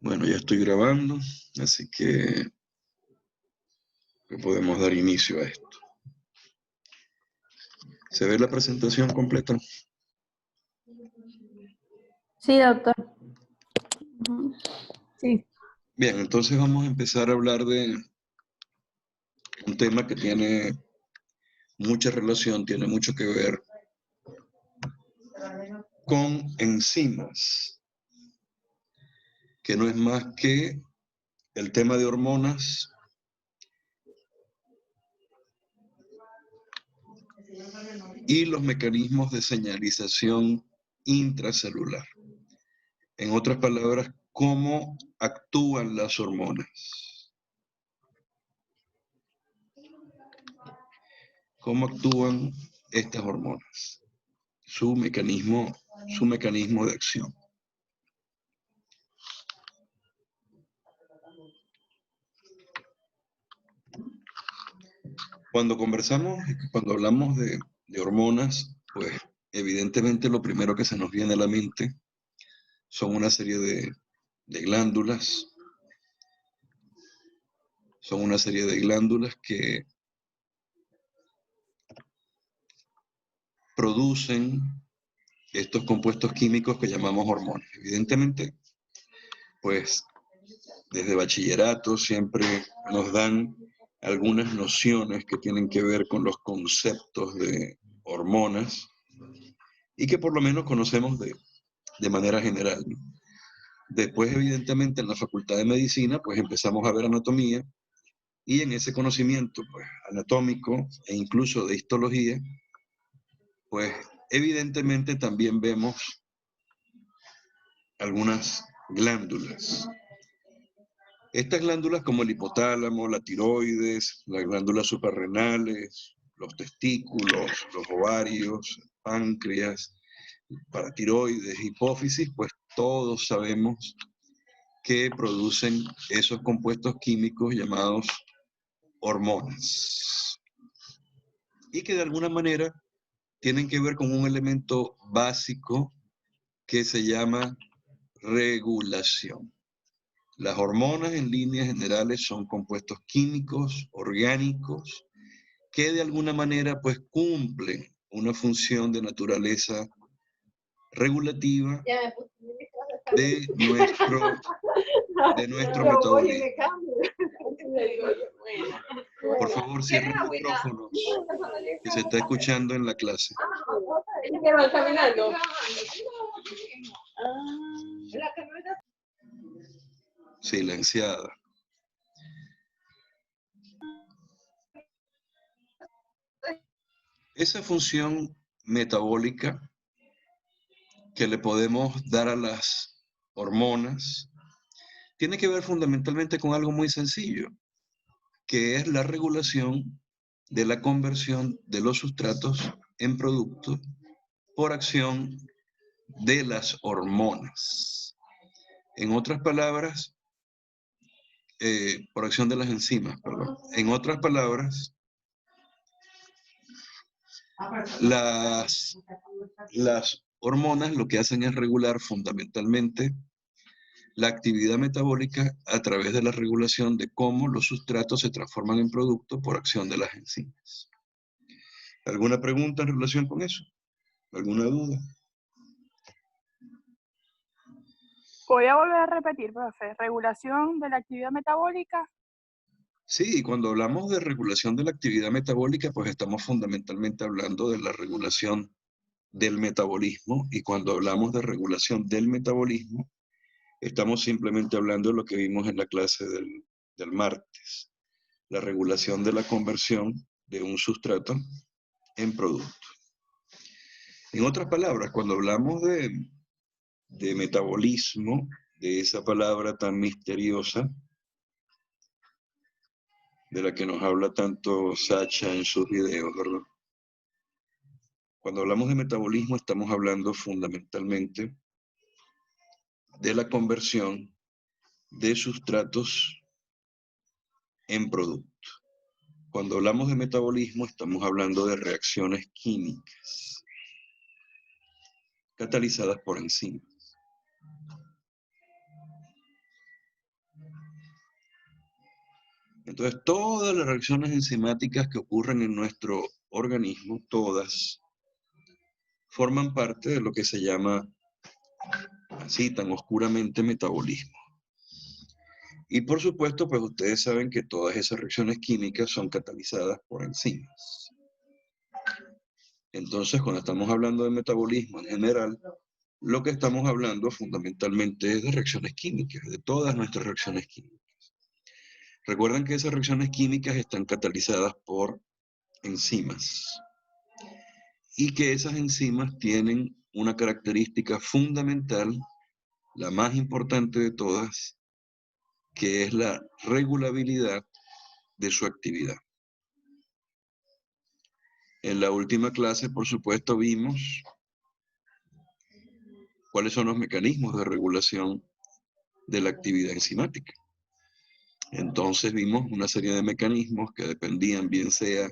Bueno, ya estoy grabando, así que podemos dar inicio a esto. ¿Se ve la presentación completa? Sí, doctor. Sí. Bien, entonces vamos a empezar a hablar de un tema que tiene mucha relación, tiene mucho que ver con enzimas, que no es más que el tema de hormonas y los mecanismos de señalización intracelular. En otras palabras, cómo actúan las hormonas. ¿Cómo actúan estas hormonas? Su mecanismo de acción. Cuando hablamos de hormonas, pues evidentemente lo primero que se nos viene a la mente son una serie de glándulas. Son una serie de glándulas que producen estos compuestos químicos que llamamos hormonas. Evidentemente, pues desde bachillerato siempre nos dan algunas nociones que tienen que ver con los conceptos de hormonas y que por lo menos conocemos de manera general. Después, evidentemente, en la Facultad de Medicina, pues empezamos a ver anatomía y en ese conocimiento pues, anatómico e incluso de histología, pues evidentemente también vemos algunas glándulas. Estas glándulas como el hipotálamo, la tiroides, las glándulas suprarrenales, los testículos, los ovarios, páncreas, paratiroides, hipófisis, pues todos sabemos que producen esos compuestos químicos llamados hormonas y que de alguna manera tienen que ver con un elemento básico que se llama regulación. Las hormonas en líneas generales son compuestos químicos, orgánicos, que de alguna manera pues cumplen una función de naturaleza regulativa de nuestro metabolismo. Por favor, cierren micrófonos que se está escuchando en la clase. Silenciada. Esa función metabólica que le podemos dar a las hormonas tiene que ver fundamentalmente con algo muy sencillo, que es la regulación de la conversión de los sustratos en productos por acción de las hormonas. En otras palabras, por acción de las enzimas, perdón. En otras palabras, las hormonas lo que hacen es regular fundamentalmente la actividad metabólica a través de la regulación de cómo los sustratos se transforman en producto por acción de las enzimas. ¿Alguna pregunta en relación con eso? ¿Alguna duda? Voy a volver a repetir, profe. Regulación de la actividad metabólica. Sí, cuando hablamos de regulación de la actividad metabólica, pues estamos fundamentalmente hablando de la regulación del metabolismo, y cuando hablamos de regulación del metabolismo, estamos simplemente hablando de lo que vimos en la clase del martes, la regulación de la conversión de un sustrato en producto. En otras palabras, cuando hablamos de metabolismo, de esa palabra tan misteriosa, de la que nos habla tanto Sacha en sus videos, ¿verdad? Cuando hablamos de metabolismo estamos hablando fundamentalmente de la conversión de sustratos en producto. Cuando hablamos de metabolismo estamos hablando de reacciones químicas catalizadas por enzimas. Entonces, todas las reacciones enzimáticas que ocurren en nuestro organismo, todas, forman parte de lo que se llama, así tan oscuramente, metabolismo. Y por supuesto, pues ustedes saben que todas esas reacciones químicas son catalizadas por enzimas. Entonces, cuando estamos hablando de metabolismo en general, lo que estamos hablando fundamentalmente es de reacciones químicas, de todas nuestras reacciones químicas. Recuerden que esas reacciones químicas están catalizadas por enzimas y que esas enzimas tienen una característica fundamental, la más importante de todas, que es la regulabilidad de su actividad. En la última clase, por supuesto, vimos cuáles son los mecanismos de regulación de la actividad enzimática. Entonces vimos una serie de mecanismos que dependían bien sea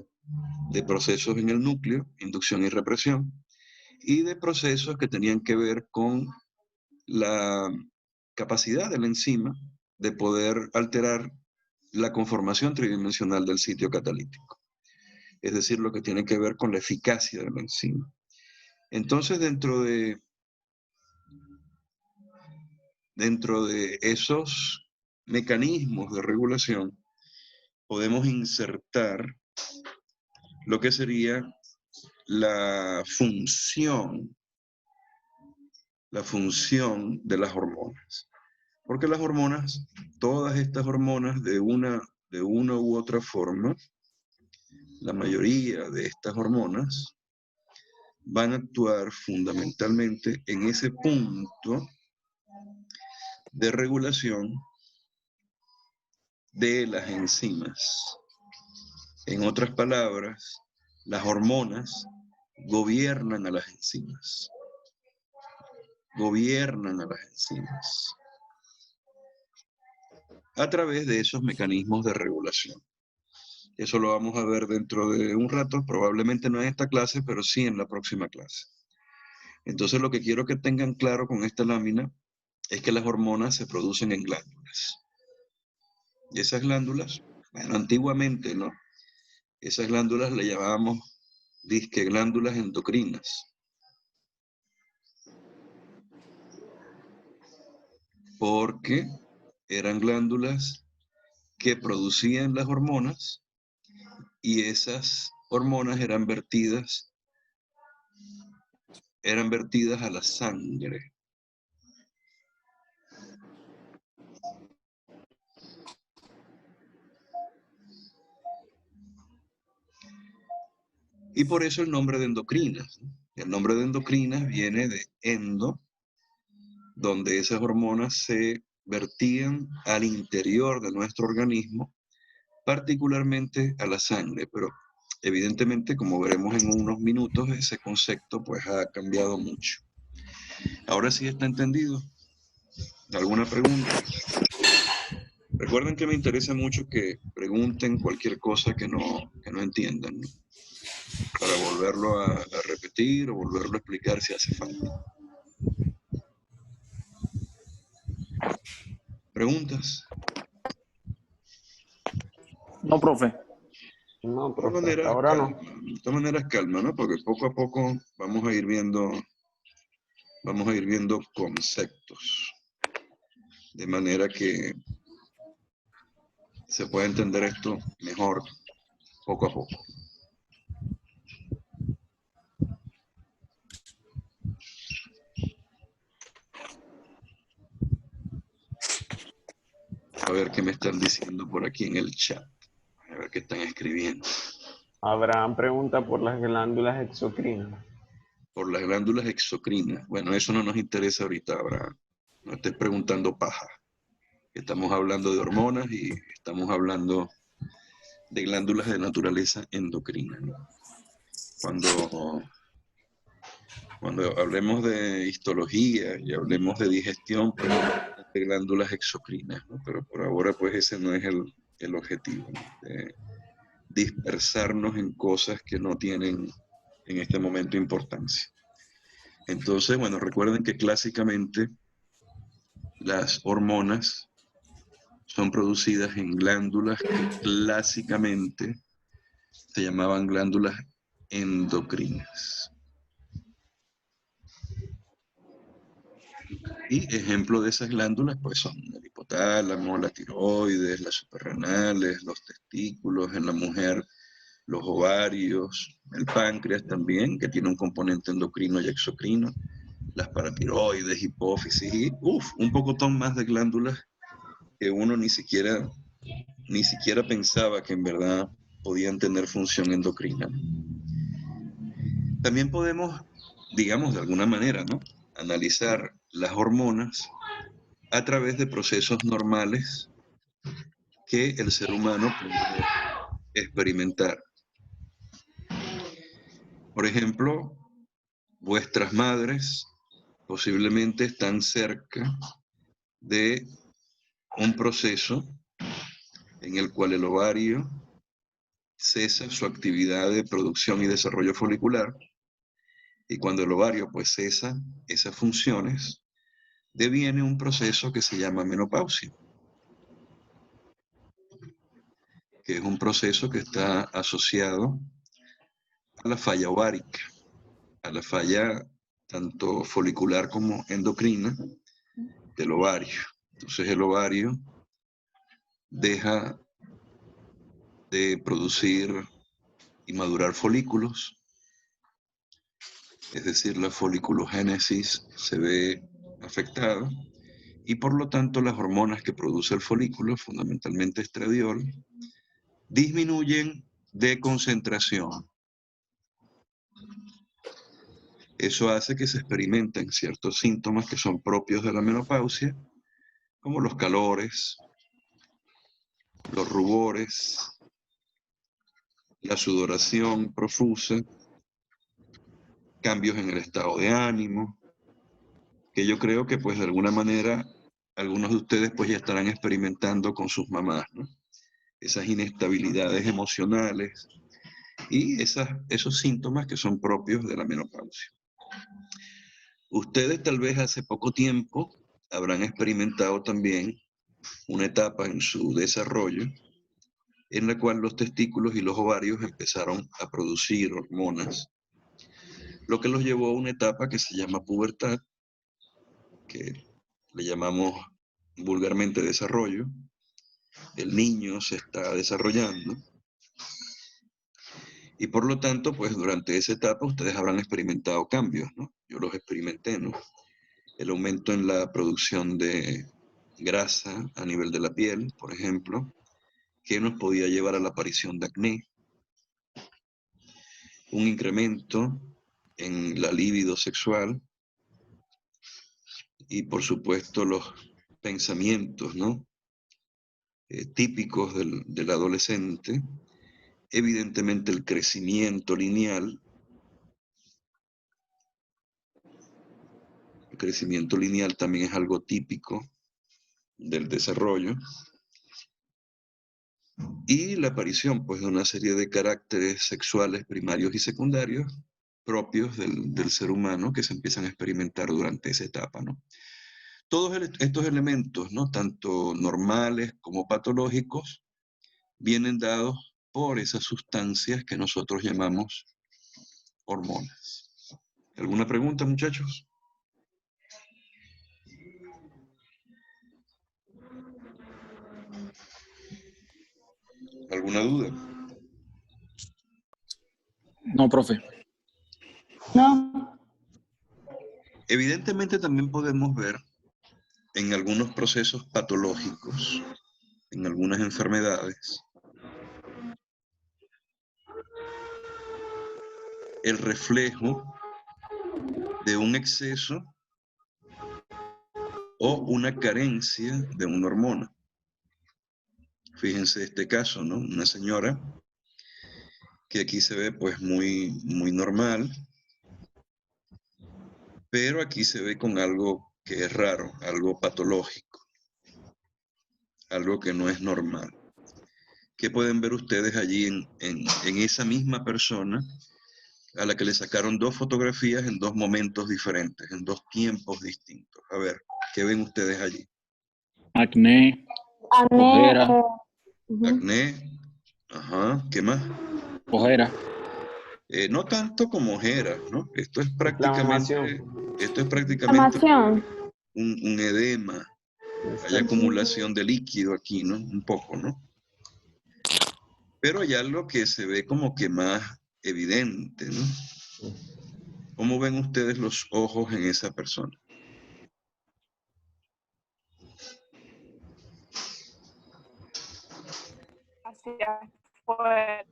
de procesos en el núcleo, inducción y represión, y de procesos que tenían que ver con la capacidad de la enzima de poder alterar la conformación tridimensional del sitio catalítico. Es decir, lo que tiene que ver con la eficacia de la enzima. Entonces, dentro de esos mecanismos de regulación, podemos insertar lo que sería la función de las hormonas. Porque las hormonas, todas estas hormonas de una u otra forma, la mayoría de estas hormonas van a actuar fundamentalmente en ese punto de regulación de las enzimas. En otras palabras, las hormonas gobiernan a las enzimas. Gobiernan a las enzimas a través de esos mecanismos de regulación. Eso lo vamos a ver dentro de un rato, probablemente no en esta clase, pero sí en la próxima clase. Entonces lo que quiero que tengan claro con esta lámina es que las hormonas se producen en glándulas. Y esas glándulas, bueno, antiguamente, ¿no? Esas glándulas le llamábamos disque glándulas endocrinas. Porque eran glándulas que producían las hormonas y esas hormonas eran vertidas a la sangre. Y por eso el nombre de endocrinas. El nombre de endocrinas viene de endo, donde esas hormonas se vertían al interior de nuestro organismo, particularmente a la sangre. Pero evidentemente, como veremos en unos minutos, ese concepto pues ha cambiado mucho. Ahora sí está entendido. ¿Alguna pregunta? Recuerden que me interesa mucho que pregunten cualquier cosa que no entiendan, ¿no? Para volverlo a repetir o volverlo a explicar si hace falta. ¿Preguntas? No, profe. No, De profe, todas maneras, ahora no. calma. De todas maneras, calma, ¿no? Porque poco a poco vamos a ir viendo conceptos. De manera que se pueda entender esto mejor poco a poco. A ver qué me están diciendo por aquí en el chat. A ver qué están escribiendo. Abraham pregunta por las glándulas exocrinas. Por las glándulas exocrinas. Bueno, eso no nos interesa ahorita, Abraham. No estés preguntando paja. Estamos hablando de hormonas y estamos hablando de glándulas de naturaleza endocrina, ¿no? Cuando hablemos de histología y hablemos de digestión, pues de glándulas exocrinas, ¿no? Pero por ahora, pues ese no es el objetivo, ¿no? De dispersarnos en cosas que no tienen en este momento importancia. Entonces, bueno, recuerden que clásicamente las hormonas son producidas en glándulas que clásicamente se llamaban glándulas endocrinas. Y ejemplo de esas glándulas pues son el hipotálamo, la tiroides, las suprarrenales, los testículos, en la mujer los ovarios, el páncreas también, que tiene un componente endocrino y exocrino, las paratiroides, hipófisis y un pocotón más de glándulas que uno ni siquiera pensaba que en verdad podían tener función endocrina. También podemos, digamos de alguna manera, ¿no?, analizar las hormonas a través de procesos normales que el ser humano puede experimentar. Por ejemplo, vuestras madres posiblemente están cerca de un proceso en el cual el ovario cesa su actividad de producción y desarrollo folicular, y cuando el ovario pues cesa esas funciones, deviene un proceso que se llama menopausia, que es un proceso que está asociado a la falla ovárica, a la falla tanto folicular como endocrina del ovario. Entonces el ovario deja de producir y madurar folículos, es decir, la foliculogénesis se ve afectada y por lo tanto las hormonas que produce el folículo, fundamentalmente estradiol, disminuyen de concentración. Eso hace que se experimenten ciertos síntomas que son propios de la menopausia, como los calores, los rubores, la sudoración profusa, cambios en el estado de ánimo, que yo creo que pues de alguna manera algunos de ustedes pues ya estarán experimentando con sus mamás, ¿no? Esas inestabilidades emocionales y esos síntomas que son propios de la menopausia. Ustedes tal vez hace poco tiempo habrán experimentado también una etapa en su desarrollo en la cual los testículos y los ovarios empezaron a producir hormonas, lo que los llevó a una etapa que se llama pubertad, que le llamamos vulgarmente desarrollo. El niño se está desarrollando y por lo tanto, pues durante esa etapa ustedes habrán experimentado cambios, ¿no? Yo los experimenté, ¿no? El aumento en la producción de grasa a nivel de la piel, por ejemplo, que nos podía llevar a la aparición de acné, un incremento en la libido sexual y por supuesto los pensamientos, ¿no?, típicos del adolescente, evidentemente el crecimiento lineal. El crecimiento lineal también es algo típico del desarrollo. Y la aparición pues, de una serie de caracteres sexuales primarios y secundarios propios del ser humano que se empiezan a experimentar durante esa etapa, ¿no? Todos estos elementos, ¿no?, tanto normales como patológicos, vienen dados por esas sustancias que nosotros llamamos hormonas. ¿Alguna pregunta, muchachos? ¿Alguna duda? No, profe. No. Evidentemente también podemos ver en algunos procesos patológicos, en algunas enfermedades, el reflejo de un exceso o una carencia de una hormona. Fíjense este caso, ¿no? Una señora que aquí se ve pues muy normal, pero aquí se ve con algo que es raro, algo patológico, algo que no es normal. ¿Qué pueden ver ustedes allí en esa misma persona a la que le sacaron dos fotografías en dos momentos diferentes, en dos tiempos distintos? A ver, ¿qué ven ustedes allí? Acné. Acné, Ojera. ujú. Acné. Ajá. ¿Qué más? Ojera. No tanto como ojeras, ¿no? Esto es prácticamente Inflamación. un edema. Hay acumulación de líquido aquí, ¿no? Un poco, ¿no? Pero hay algo que se ve como que más evidente, ¿no? ¿Cómo ven ustedes los ojos en esa persona? Hacia afuera.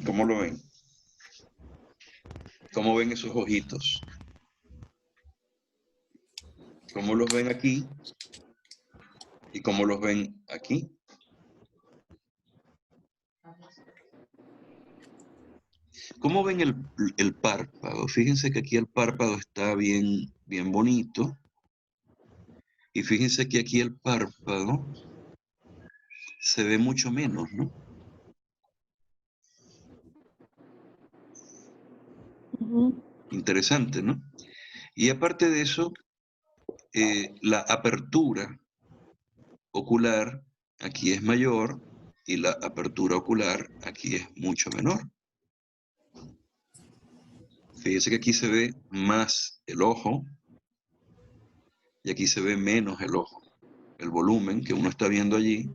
¿Cómo lo ven? ¿Cómo ven esos ojitos? ¿Cómo los ven aquí? ¿Y cómo los ven aquí? ¿Cómo ven el párpado? Fíjense que aquí el párpado está bien, bien bonito. Y fíjense que aquí el párpado se ve mucho menos, ¿no? Ujú. Interesante, ¿no? Y aparte de eso, la apertura ocular aquí es mayor y la apertura ocular aquí es mucho menor. Fíjense que aquí se ve más el ojo y aquí se ve menos el ojo. El volumen que uno está viendo allí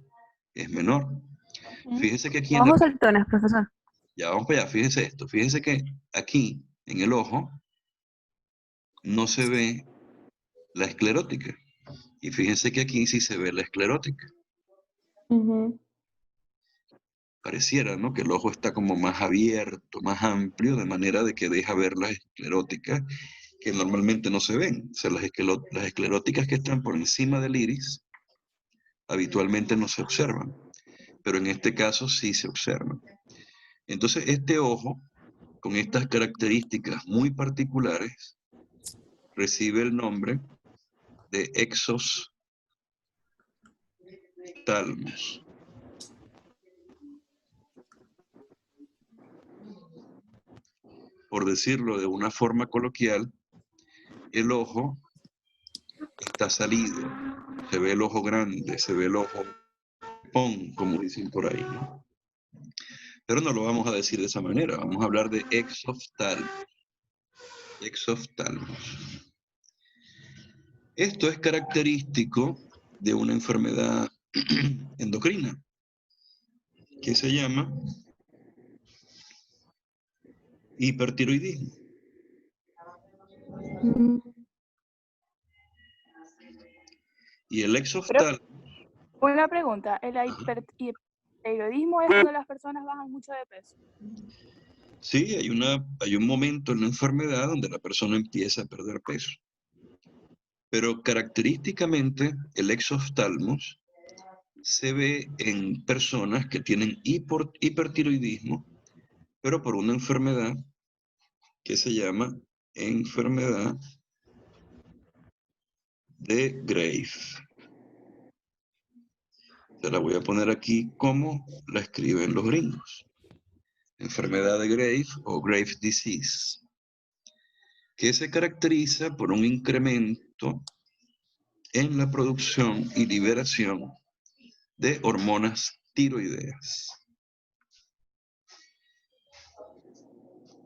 es menor. Fíjense que aquí en la... Ojos saltones, profesor. Ya vamos para allá, fíjense esto. Fíjense que aquí en el ojo no se ve la esclerótica. Y fíjense que aquí sí se ve la esclerótica. Ujú. Pareciera, ¿no? Que el ojo está como más abierto, más amplio, de manera de que deja ver las escleróticas que normalmente no se ven. O sea, las escleróticas que están por encima del iris habitualmente no se observan, pero en este caso sí se observan. Entonces, este ojo, con estas características muy particulares, recibe el nombre de exoftalmos. Por decirlo de una forma coloquial, el ojo está salido, se ve el ojo grande, se ve el ojo pon, como dicen por ahí, ¿no? Pero no lo vamos a decir de esa manera, vamos a hablar de exoftalmos. Exoftalmos. Esto es característico de una enfermedad endocrina que se llama hipertiroidismo. Ujú. Y el exoftalmo, Una pregunta, ¿el hipertiroidismo es cuando las personas bajan mucho de peso? sí, hay un momento en la enfermedad donde la persona empieza a perder peso. Pero característicamente el exoftalmos se ve en personas que tienen hipertiroidismo, pero por una enfermedad que se llama enfermedad de Graves. Se la voy a poner aquí como la escriben los gringos. Enfermedad de Graves o Graves disease, que se caracteriza por un incremento en la producción y liberación de hormonas tiroideas.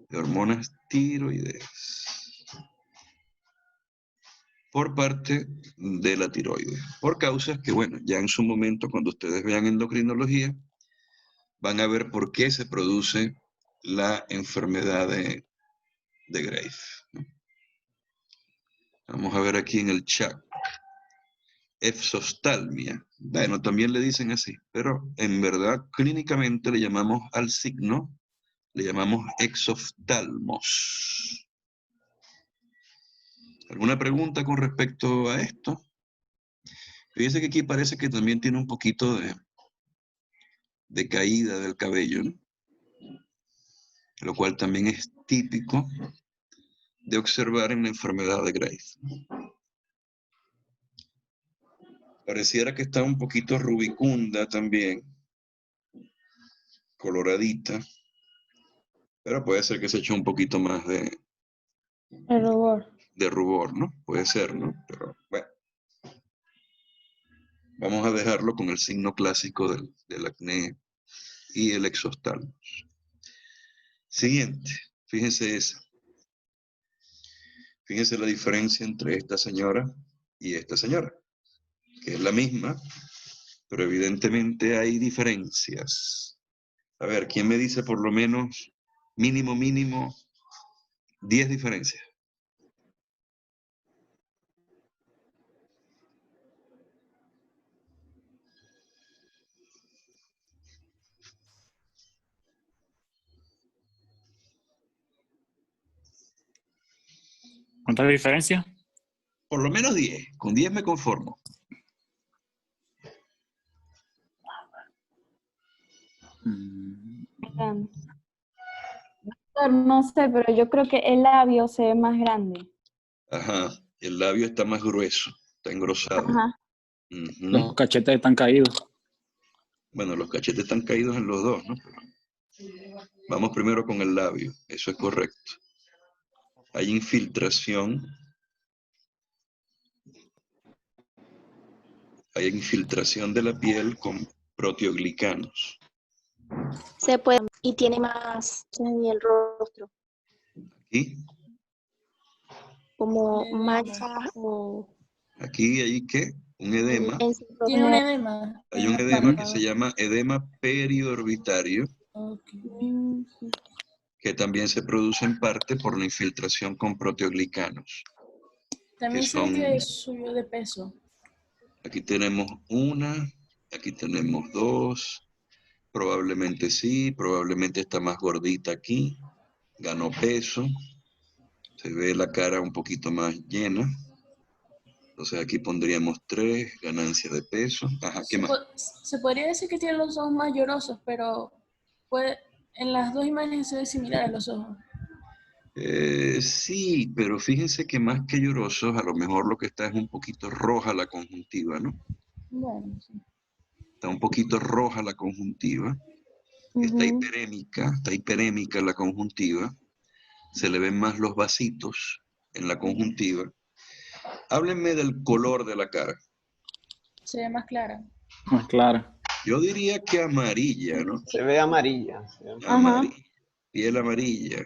De hormonas tiroideas. Por parte de la tiroides. Por causas que, bueno, ya en su momento, cuando ustedes vean endocrinología, van a ver por qué se produce la enfermedad de Graves. Vamos a ver aquí en el chat. Exoftalmia. Bueno, también le dicen así, pero en verdad clínicamente le llamamos al signo, le llamamos exoftalmos. ¿Alguna pregunta con respecto a esto? Fíjense que aquí parece que también tiene un poquito de caída del cabello, ¿no? Lo cual también es típico de observar en la enfermedad de Graves. Pareciera que está un poquito rubicunda también, coloradita, pero puede ser que se eche un poquito más El rubor. de rubor, ¿no? Puede ser, ¿no? Pero bueno. Vamos a dejarlo con el signo clásico del acné y el exoftálmos. Siguiente, fíjense esa. Fíjense la diferencia entre esta señora y esta señora, que es la misma, pero evidentemente hay diferencias. A ver, ¿quién me dice por lo menos mínimo 10 diferencias? ¿Cuánta diferencia? Por lo menos 10. Con 10 me conformo. Grande. Doctor, no sé, pero yo creo que el labio se ve más grande. Ajá, el labio está más grueso, está engrosado. Ajá. Ujú. Los cachetes están caídos. Bueno, los cachetes están caídos en los dos, ¿no? Vamos primero con el labio, eso es correcto. Hay infiltración. Hay infiltración de la piel con proteoglicanos. Se puede y tiene más en el rostro, Aquí, como manchas o hay ¿qué? Un edema. en su Tiene un rostro. edema. Hay un edema que se llama edema periorbitario, Ok. que también se produce en parte por la infiltración con proteoglicanos. También Que se ve son- que subió de peso. Aquí tenemos una, aquí tenemos dos, probablemente sí, probablemente está más gordita aquí, ganó peso, se ve la cara un poquito más llena. Entonces aquí pondríamos 3, ganancia de peso. Ajá, ¿qué más? Se podría decir que tiene los ojos más llorosos, pero en las dos imágenes se ve similar a los ojos. Sí, pero fíjense que más que llorosos, a lo mejor lo que está es un poquito roja la conjuntiva, ¿no? Bueno, sí. Está un poquito roja la conjuntiva. Está hiperémica la conjuntiva. Se le ven más los vasitos en la conjuntiva. Háblenme del color de la cara. Se ve más clara. Más clara. Yo diría que amarilla, ¿no? Se ve amarilla. Amarilla. Piel amarilla.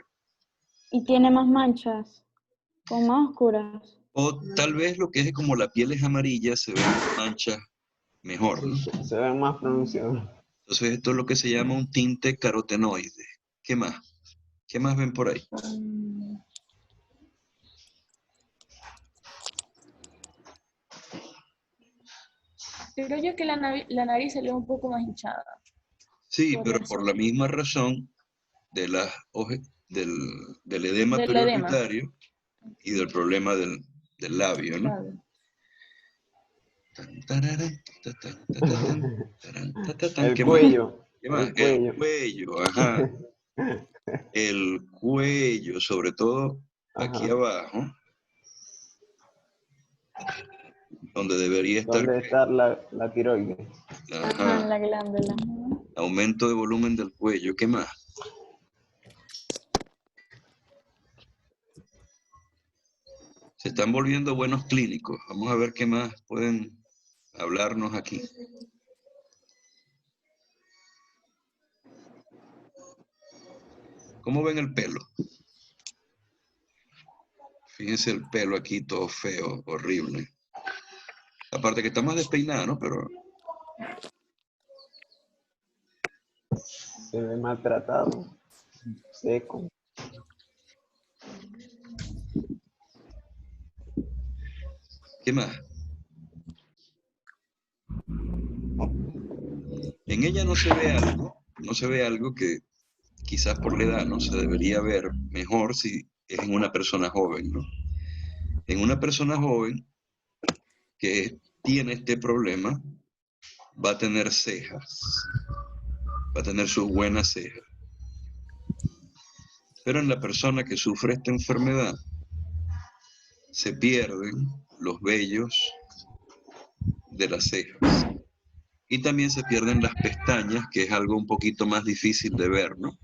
Y tiene más manchas, como más oscuras. O tal vez lo que es como la piel es amarilla, se ven manchas mejor, ¿no? Se ve más pronunciado. Entonces esto es lo que se llama un tinte carotenoide. ¿Qué más? ¿Qué más ven por ahí? Creo yo que la nariz se le ve un poco más hinchada. Sí, Podría pero por ser. la misma razón de del edema Del edema. periorbitario y del problema del labio, ¿no? Claro. El ¿Qué cuello. más? ¿Qué más? El cuello. El cuello, ajá. El cuello, sobre todo aquí Ajá. abajo, donde debería estar. ¿Dónde está la tiroides? Ajá, Ajá. la glándula. Aumento de volumen del cuello. ¿Qué más? Se están volviendo buenos clínicos. Vamos a ver qué más pueden hablarnos aquí. ¿Cómo ven el pelo? Fíjense el pelo aquí todo feo, horrible. Aparte que está más despeinada, ¿no? Pero Se ve maltratado. Seco. ¿qué más? En ella no se ve algo que quizás por la edad no se debería ver mejor si es en una persona joven, ¿no? En una persona joven que tiene este problema va a tener cejas, va a tener sus buenas cejas. Pero en la persona que sufre esta enfermedad se pierden los vellos de las cejas. Y también se pierden las pestañas, que es algo un poquito más difícil de ver, ¿no?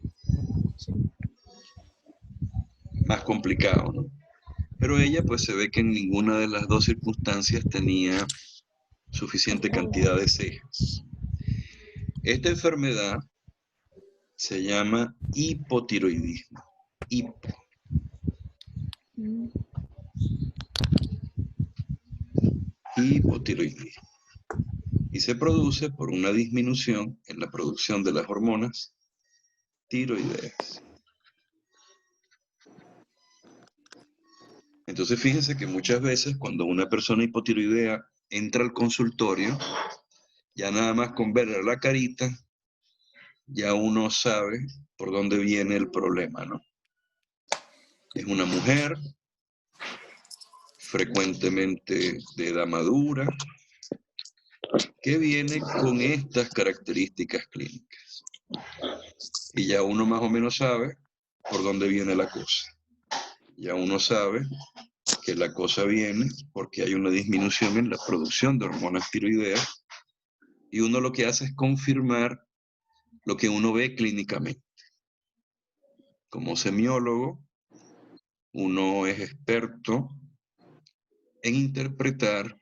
Más complicado, ¿no? Pero ella pues se ve que en ninguna de las dos circunstancias tenía suficiente cantidad de cejas. Esta enfermedad se llama hipotiroidismo. Hipotiroidismo. Y se produce por una disminución en la producción de las hormonas tiroideas. Entonces fíjense que muchas veces cuando una persona hipotiroidea entra al consultorio, ya nada más con verle la carita, ya uno sabe por dónde viene el problema, ¿no? Es una mujer, frecuentemente de edad madura, que viene con estas características clínicas. Y ya uno más o menos sabe por dónde viene la cosa. Ya uno sabe que la cosa viene porque hay una disminución en la producción de hormonas tiroideas y uno lo que hace es confirmar lo que uno ve clínicamente. Como semiólogo, uno es experto en interpretar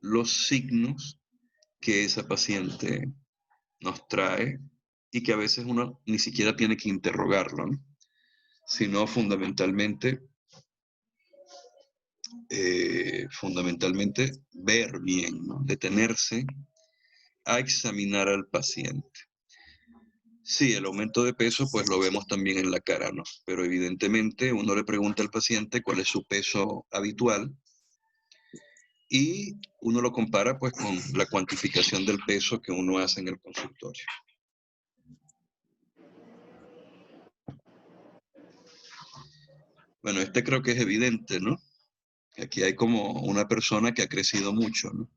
los signos que esa paciente nos trae y que a veces uno ni siquiera tiene que interrogarlo, ¿no? Sino fundamentalmente ver bien, ¿no? Detenerse a examinar al paciente. Sí, el aumento de peso pues lo vemos también en la cara, ¿no? Pero evidentemente uno le pregunta al paciente cuál es su peso habitual y uno lo compara pues con la cuantificación del peso que uno hace en el consultorio. Bueno, este creo que es evidente, ¿no? Aquí hay como una persona que ha crecido mucho, ¿no?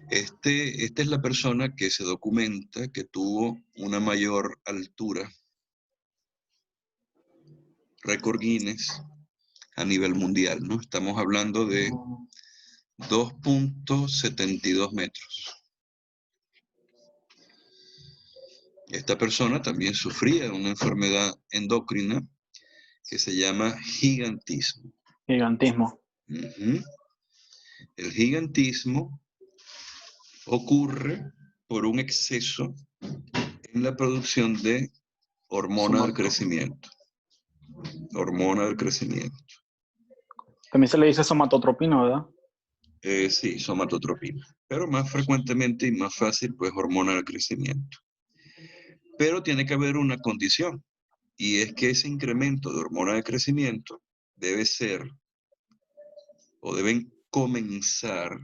Esta es la persona que se documenta que tuvo una mayor altura, récord Guinness a nivel mundial, ¿no? Estamos hablando de 2.72 metros. Esta persona también sufría de una enfermedad endocrina que se llama gigantismo. Gigantismo. El gigantismo ocurre por un exceso en la producción de hormona del crecimiento. Hormona del crecimiento. También se le dice somatotropina, ¿verdad? Sí, somatotropina. Pero más frecuentemente y más fácil, pues hormona del crecimiento. Pero tiene que haber una condición, y es que ese incremento de hormona de crecimiento debe ser, o deben comenzar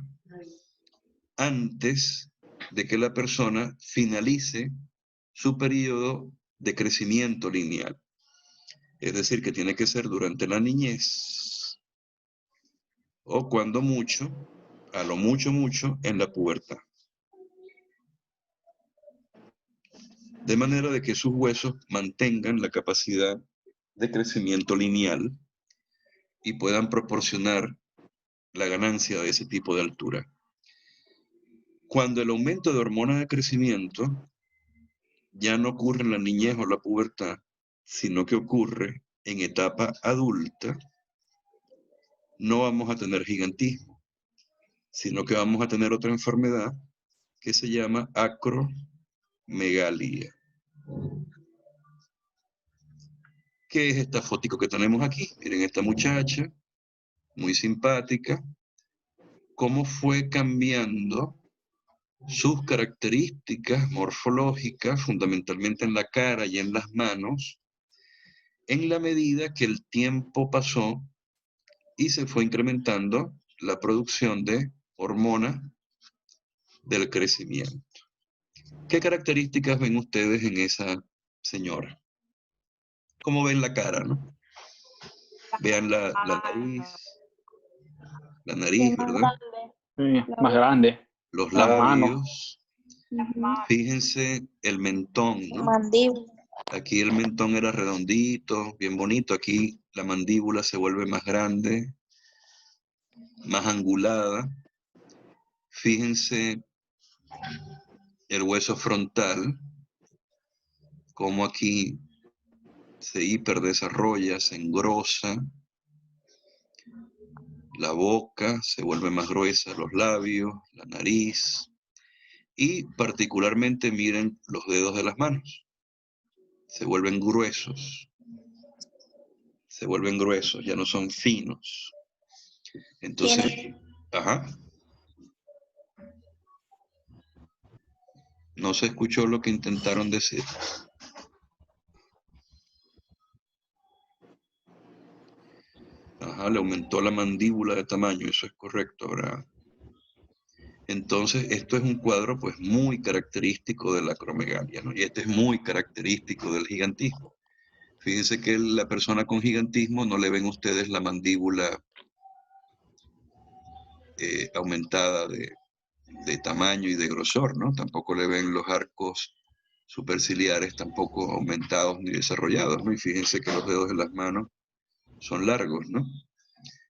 antes de que la persona finalice su periodo de crecimiento lineal. Es decir, que tiene que ser durante la niñez o cuando mucho, a lo mucho, en la pubertad. De manera de que sus huesos mantengan la capacidad de crecimiento lineal y puedan proporcionar la ganancia de ese tipo de altura. Cuando el aumento de hormonas de crecimiento ya no ocurre en la niñez o la pubertad, sino que ocurre en etapa adulta, no vamos a tener gigantismo, sino que vamos a tener otra enfermedad que se llama acromegalia. ¿Qué es esta fotico que tenemos aquí? Miren, esta muchacha, muy simpática, cómo fue cambiando sus características morfológicas, fundamentalmente en la cara y en las manos, en la medida que el tiempo pasó y se fue incrementando la producción de hormonas del crecimiento. ¿Qué características ven ustedes en esa señora? ¿Cómo ven la cara, no? Vean la nariz, ¿verdad? Sí, más grande. Los Las manos. labios. Fíjense el mentón, ¿no? Mandíbula. Aquí el mentón era redondito, bien bonito. Aquí la mandíbula se vuelve más grande, más angulada. Fíjense el hueso frontal, cómo aquí se hiperdesarrolla, se engrosa. la boca, se vuelve más gruesa los labios, la nariz, y particularmente miren los dedos de las manos. Se vuelven gruesos, ya no son finos. Entonces, ajá. No se escuchó lo que intentaron decir. Ajá, le aumentó la mandíbula de tamaño, eso es correcto, Abraham. Entonces, esto es un cuadro pues muy característico de la acromegalia, ¿no? Y este es muy característico del gigantismo. Fíjense que la persona con gigantismo no le ven ustedes la mandíbula aumentada de tamaño y de grosor, ¿no? Tampoco le ven los arcos superciliares tampoco aumentados ni desarrollados, ¿no? Y fíjense que los dedos de las manos son largos, ¿no?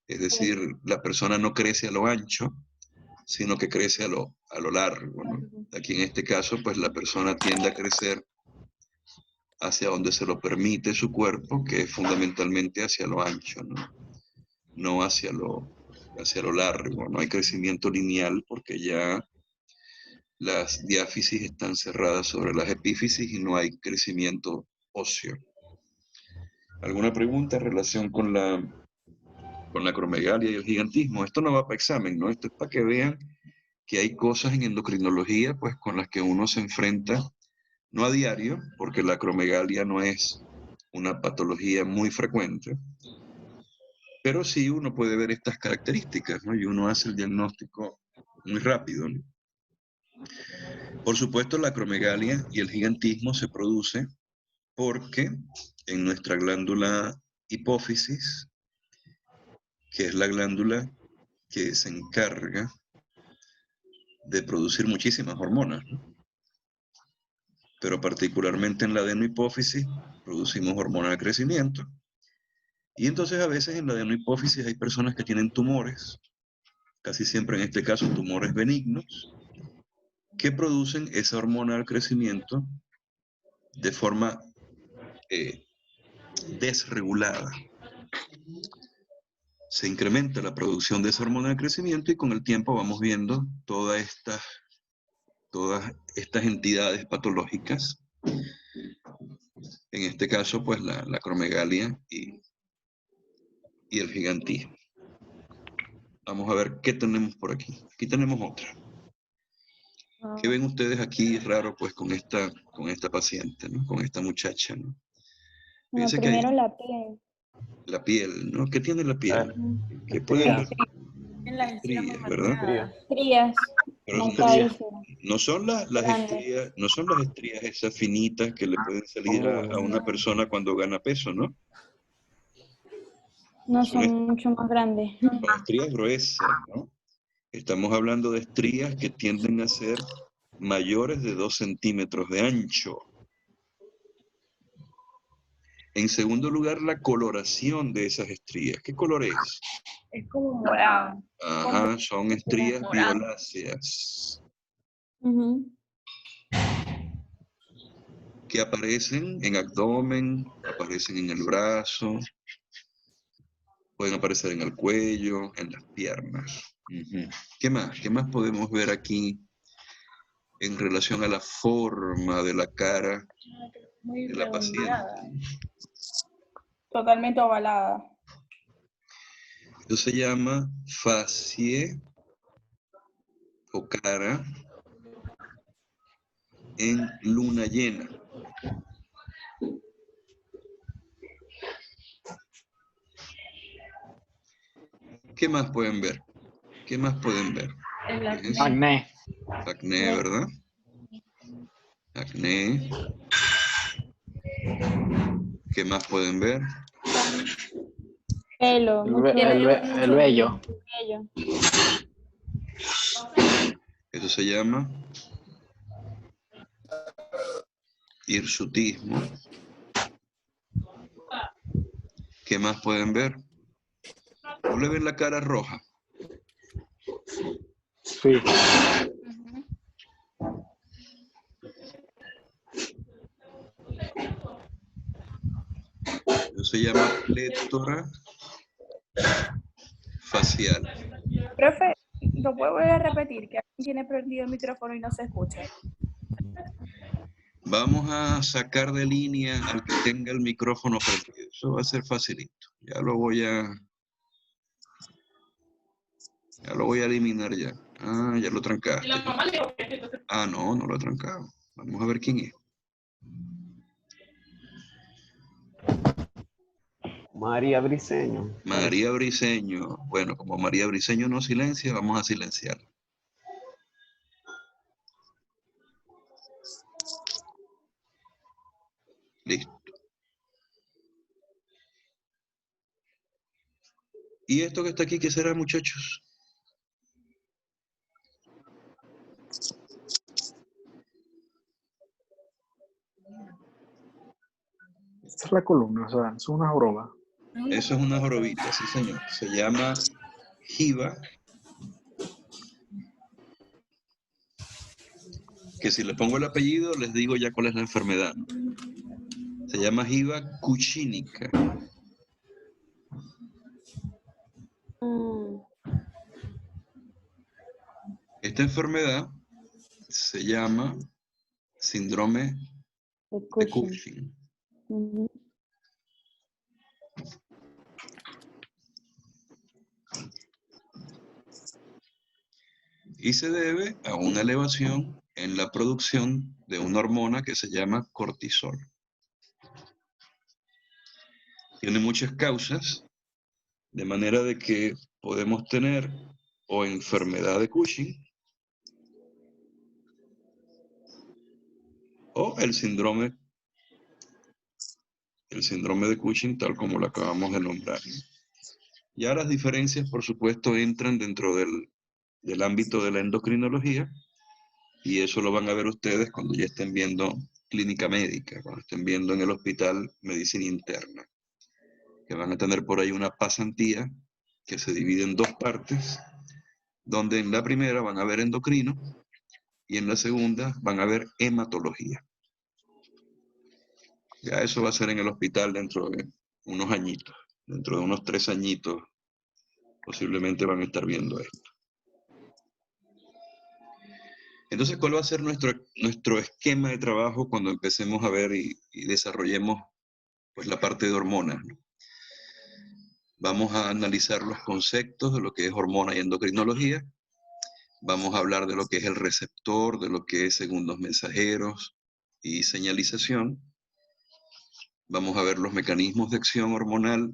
Es decir, la persona no crece a lo ancho, sino que crece a lo largo, ¿no? Aquí en este caso, pues la persona tiende a crecer hacia donde se lo permite su cuerpo, que es fundamentalmente hacia lo ancho, ¿no? No hacia lo largo. No hay crecimiento lineal porque ya las diáfisis están cerradas sobre las epífisis y no hay crecimiento óseo. ¿Alguna pregunta en relación con la acromegalia y el gigantismo? Esto no va para examen, ¿no? Esto es para que vean que hay cosas en endocrinología pues con las que uno se enfrenta, no a diario, porque la acromegalia no es una patología muy frecuente, pero sí uno puede ver estas características, ¿no? Y uno hace el diagnóstico muy rápido, ¿no? Por supuesto, la acromegalia y el gigantismo se produce porque en nuestra glándula hipófisis, que es la glándula que se encarga de producir muchísimas hormonas, ¿no? Pero particularmente en la adenohipófisis producimos hormona de crecimiento. Y entonces a veces en la adenohipófisis hay personas que tienen tumores, casi siempre en este caso tumores benignos, que producen esa hormona del crecimiento de forma desregulada. Se incrementa la producción de esa hormona de crecimiento y con el tiempo vamos viendo todas estas entidades patológicas. En este caso, pues la acromegalia y el gigantismo. Vamos a ver qué tenemos por aquí. Aquí tenemos otra. ¿Qué ven ustedes aquí raro pues con esta paciente, ¿no? Con esta muchacha, ¿no? Bueno, Fíjense primero que la piel. la piel, ¿no? ¿Qué tiene la piel? ¿Qué pueden ver? En las Estrías, estrías ¿verdad? marcadas. Estrías Pero marcadísimas. no son las Grandes. estrías, no son las estrías esas finitas que le pueden salir a una persona cuando gana peso, ¿no? No, Son son mucho más grandes. estrías gruesas, ¿no? Estamos hablando de estrías que tienden a ser mayores de 2 centímetros de ancho. En segundo lugar, la coloración de esas estrías. ¿Qué color es? Es como morado. Ajá, son estrías morado. violáceas Ujú. que aparecen en abdomen, aparecen en el brazo, pueden aparecer en el cuello, en las piernas. Ujú. ¿Qué más? ¿Qué más podemos ver aquí en relación a la forma de la cara Muy de la paciente? redondeada. Totalmente ovalada. Esto se llama facie o cara en luna llena. ¿Qué más pueden ver? ¿Qué más pueden ver? El acné. Acné. Acné, ¿verdad? Acné. ¿Qué más pueden ver? Pelo, mucho El vello. vello. Eso se llama hirsutismo. ¿Qué más pueden ver? ¿No le ven la cara roja? Sí. Eso se llama plétora facial. Profe, ¿lo puedo volver a repetir? Que alguien tiene prendido el micrófono y no se escucha. Vamos a sacar de línea al que tenga el micrófono prendido. Eso va a ser facilito. Ya lo voy a eliminar ya. Ah, ya lo trancaste. Ah, no, no lo he trancado. Vamos a ver quién es. María Briceño. María Briceño. Bueno, como María Briceño no silencia, vamos a silenciar. Listo. ¿Y esto que está aquí qué será, muchachos? Esta es la columna, o sea, es una joroba. Eso es una jorobita, sí señor. Se llama jiba. Que si le pongo el apellido, les digo ya cuál es la enfermedad. Se llama jiba cushínica. Esta enfermedad se llama síndrome de Cushing. Y se debe a una elevación en la producción de una hormona que se llama cortisol. Tiene muchas causas, de manera de que podemos tener o enfermedad de Cushing o el síndrome de Cushing, tal como lo acabamos de nombrar. Ya las diferencias, por supuesto, entran dentro del ámbito de la endocrinología, y eso lo van a ver ustedes cuando ya estén viendo clínica médica, cuando estén viendo en el hospital medicina interna, que van a tener por ahí una pasantía que se divide en dos partes, donde en la primera van a ver endocrino y en la segunda van a ver hematología. Ya eso va a ser en el hospital dentro de unos añitos, dentro de unos 3 añitos, posiblemente van a estar viendo esto. Entonces, ¿cuál va a ser nuestro esquema de trabajo cuando empecemos a ver y desarrollemos pues, la parte de hormonas, ¿no? Vamos a analizar los conceptos de lo que es hormona y endocrinología. Vamos a hablar de lo que es el receptor, de lo que es segundos mensajeros y señalización. Vamos a ver los mecanismos de acción hormonal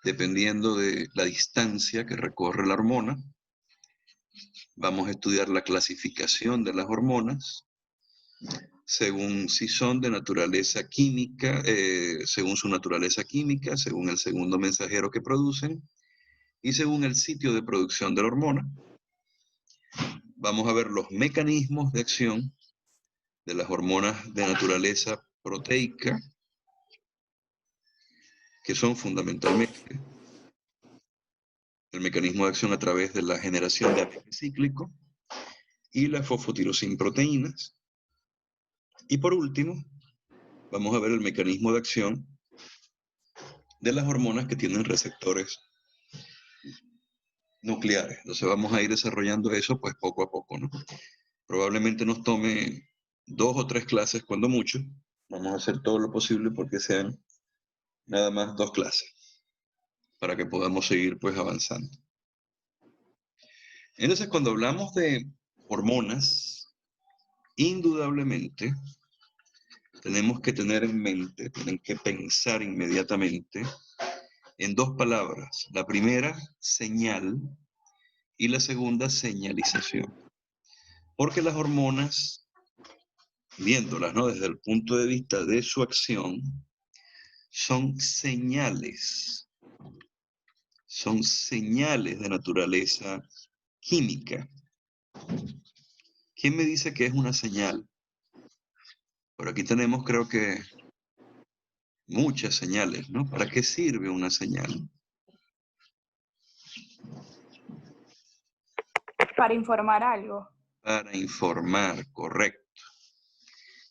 dependiendo de la distancia que recorre la hormona. Vamos a estudiar la clasificación de las hormonas, según si son de naturaleza química, según su naturaleza química, según el segundo mensajero que producen y según el sitio de producción de la hormona. Vamos a ver los mecanismos de acción de las hormonas de naturaleza proteica, que son fundamentalmente el mecanismo de acción a través de la generación de ATP cíclico y las fosfotirosinproteínas. Y por último, vamos a ver el mecanismo de acción de las hormonas que tienen receptores nucleares. Entonces vamos a ir desarrollando eso pues poco a poco, ¿no? Probablemente nos tome 2 o 3 clases cuando mucho. Vamos a hacer todo lo posible porque sean nada más 2 clases para que podamos seguir pues avanzando. Entonces cuando hablamos de hormonas, indudablemente tenemos que tener en mente, tienen que pensar inmediatamente en 2 palabras. La primera, señal, y la segunda, señalización. Porque las hormonas, viéndolas, ¿no?, desde el punto de vista de su acción, son señales de naturaleza química. ¿Quién me dice que es una señal? Por aquí tenemos, creo que, muchas señales, ¿no? ¿Para qué sirve una señal? Para informar algo. Para informar, correcto.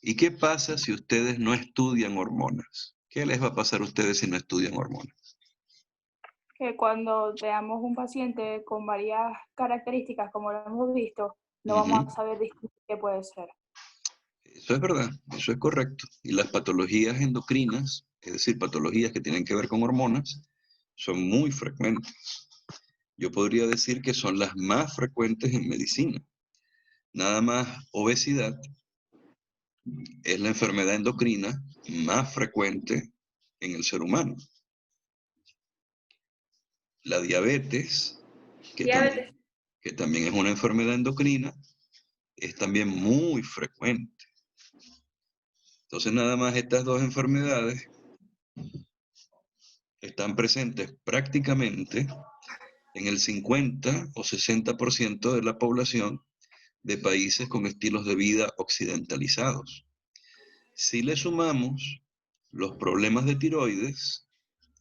¿Y qué pasa si ustedes no estudian hormonas? ¿Qué les va a pasar a ustedes si no estudian hormonas? que cuando veamos un paciente con varias características, como lo hemos visto, no vamos a saber distinguir qué puede ser. Eso es verdad, eso es correcto. Y las patologías endocrinas, es decir, patologías que tienen que ver con hormonas, son muy frecuentes. Yo podría decir que son las más frecuentes en medicina. Nada más obesidad es la enfermedad endocrina más frecuente en el ser humano. La diabetes, que también es una enfermedad endocrina, es también muy frecuente. Entonces nada más estas dos enfermedades están presentes prácticamente en el 50 o 60% de la población de países con estilos de vida occidentalizados. Si le sumamos los problemas de tiroides,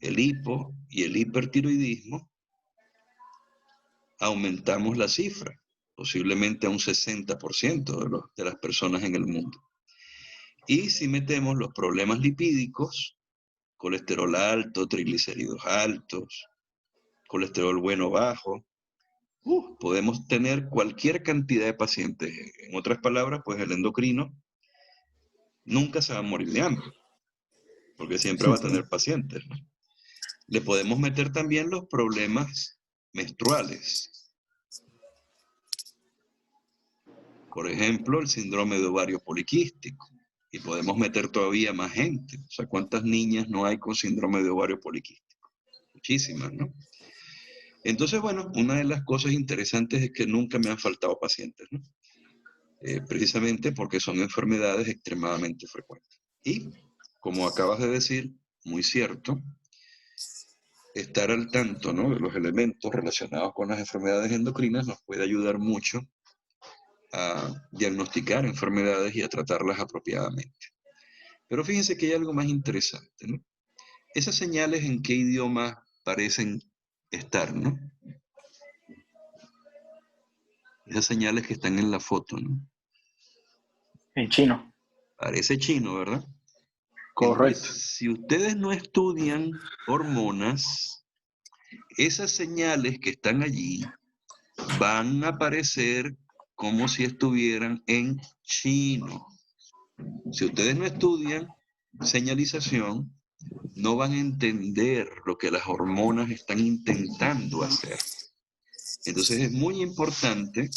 el hipo y el hipertiroidismo, aumentamos la cifra, posiblemente a un 60% de las personas en el mundo. Y si metemos los problemas lipídicos, colesterol alto, triglicéridos altos, colesterol bueno bajo, podemos tener cualquier cantidad de pacientes. En otras palabras, pues el endocrino nunca se va a morir de hambre, porque siempre va a tener pacientes, ¿no? Le podemos meter también los problemas menstruales. Por ejemplo, el síndrome de ovario poliquístico. Y podemos meter todavía más gente. O sea, ¿cuántas niñas no hay con síndrome de ovario poliquístico? Muchísimas, ¿no? Entonces, bueno, una de las cosas interesantes es que nunca me han faltado pacientes, ¿no? Precisamente porque son enfermedades extremadamente frecuentes. Y, como acabas de decir, muy cierto, estar al tanto, ¿no?, de los elementos relacionados con las enfermedades endocrinas nos puede ayudar mucho a diagnosticar enfermedades y a tratarlas apropiadamente. Pero fíjense que hay algo más interesante, ¿no? Esas señales, ¿en qué idioma parecen estar, no? Esas señales que están en la foto, ¿no? En chino. Parece chino, ¿verdad? Correcto. Entonces, si ustedes no estudian hormonas, esas señales que están allí van a aparecer como si estuvieran en chino. Si ustedes no estudian señalización, no van a entender lo que las hormonas están intentando hacer. Entonces es muy importante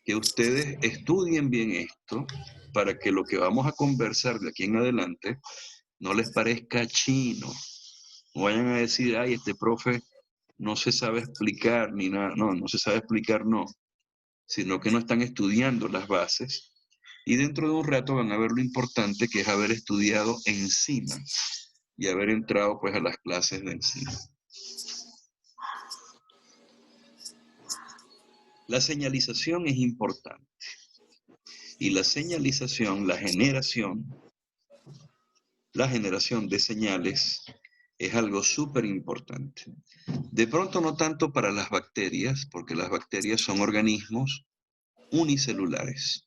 que ustedes estudien bien esto para que lo que vamos a conversar de aquí en adelante no les parezca chino. No vayan a decir, ay, este profe no se sabe explicar ni nada. No, no se sabe explicar, no. Sino que no están estudiando las bases. Y dentro de un rato van a ver lo importante que es haber estudiado encima y haber entrado pues a las clases de encima. La señalización es importante. Y la señalización, la generación de señales es algo súper importante. De pronto no tanto para las bacterias, porque las bacterias son organismos unicelulares.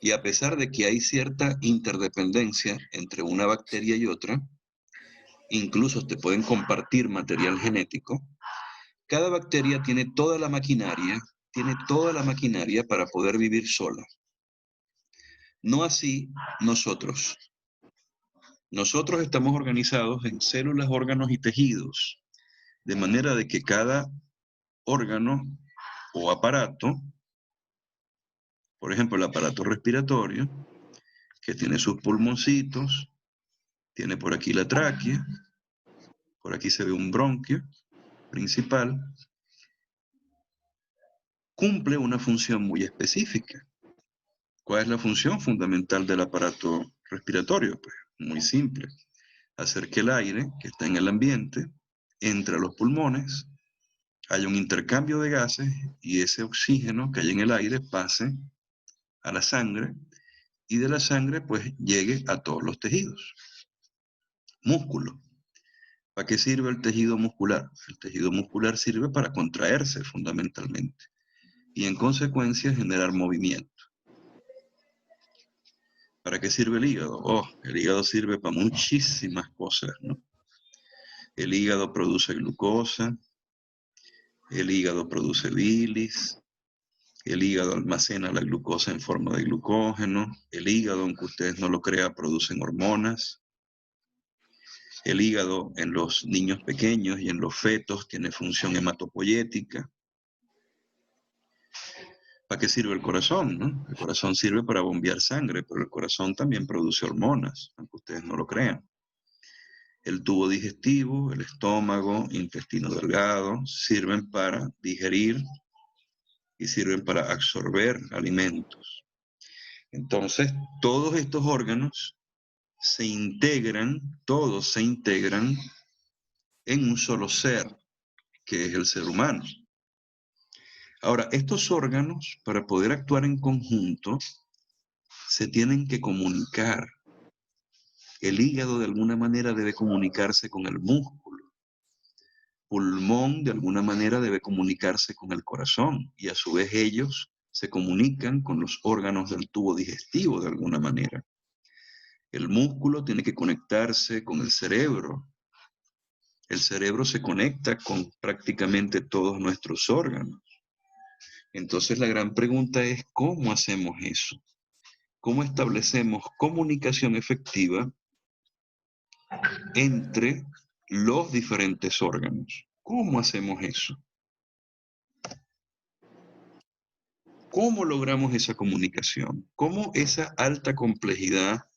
Y a pesar de que hay cierta interdependencia entre una bacteria y otra, incluso te pueden compartir material genético, cada bacteria tiene toda la maquinaria para poder vivir sola. No así nosotros. Nosotros estamos organizados en células, órganos y tejidos, de manera de que cada órgano o aparato, por ejemplo el aparato respiratorio, que tiene sus pulmoncitos, tiene por aquí la tráquea, por aquí se ve un bronquio principal, cumple una función muy específica. ¿Cuál es la función fundamental del aparato respiratorio? Pues muy simple, hacer que el aire que está en el ambiente entre a los pulmones, haya un intercambio de gases y ese oxígeno que hay en el aire pase a la sangre y de la sangre pues llegue a todos los tejidos. Músculo. ¿Para qué sirve el tejido muscular? El tejido muscular sirve para contraerse fundamentalmente y en consecuencia generar movimiento. ¿Para qué sirve el hígado? Oh, el hígado sirve para muchísimas cosas, ¿no? El hígado produce glucosa, el hígado produce bilis, el hígado almacena la glucosa en forma de glucógeno, el hígado, aunque ustedes no lo crean, producen hormonas. El hígado en los niños pequeños y en los fetos tiene función hematopoyética. ¿Para qué sirve el corazón, no? El corazón sirve para bombear sangre, pero el corazón también produce hormonas, aunque ustedes no lo crean. El tubo digestivo, el estómago, intestino delgado, sirven para digerir y sirven para absorber alimentos. Entonces, todos estos órganos se integran, todos se integran en un solo ser, que es el ser humano. Ahora, estos órganos, para poder actuar en conjunto, se tienen que comunicar. El hígado de alguna manera debe comunicarse con el músculo. Pulmón de alguna manera debe comunicarse con el corazón y a su vez ellos se comunican con los órganos del tubo digestivo de alguna manera. El músculo tiene que conectarse con el cerebro. El cerebro se conecta con prácticamente todos nuestros órganos. Entonces la gran pregunta es, ¿cómo hacemos eso? ¿Cómo establecemos comunicación efectiva entre los diferentes órganos? ¿Cómo hacemos eso? ¿Cómo logramos esa comunicación? ¿Cómo esa alta complejidad,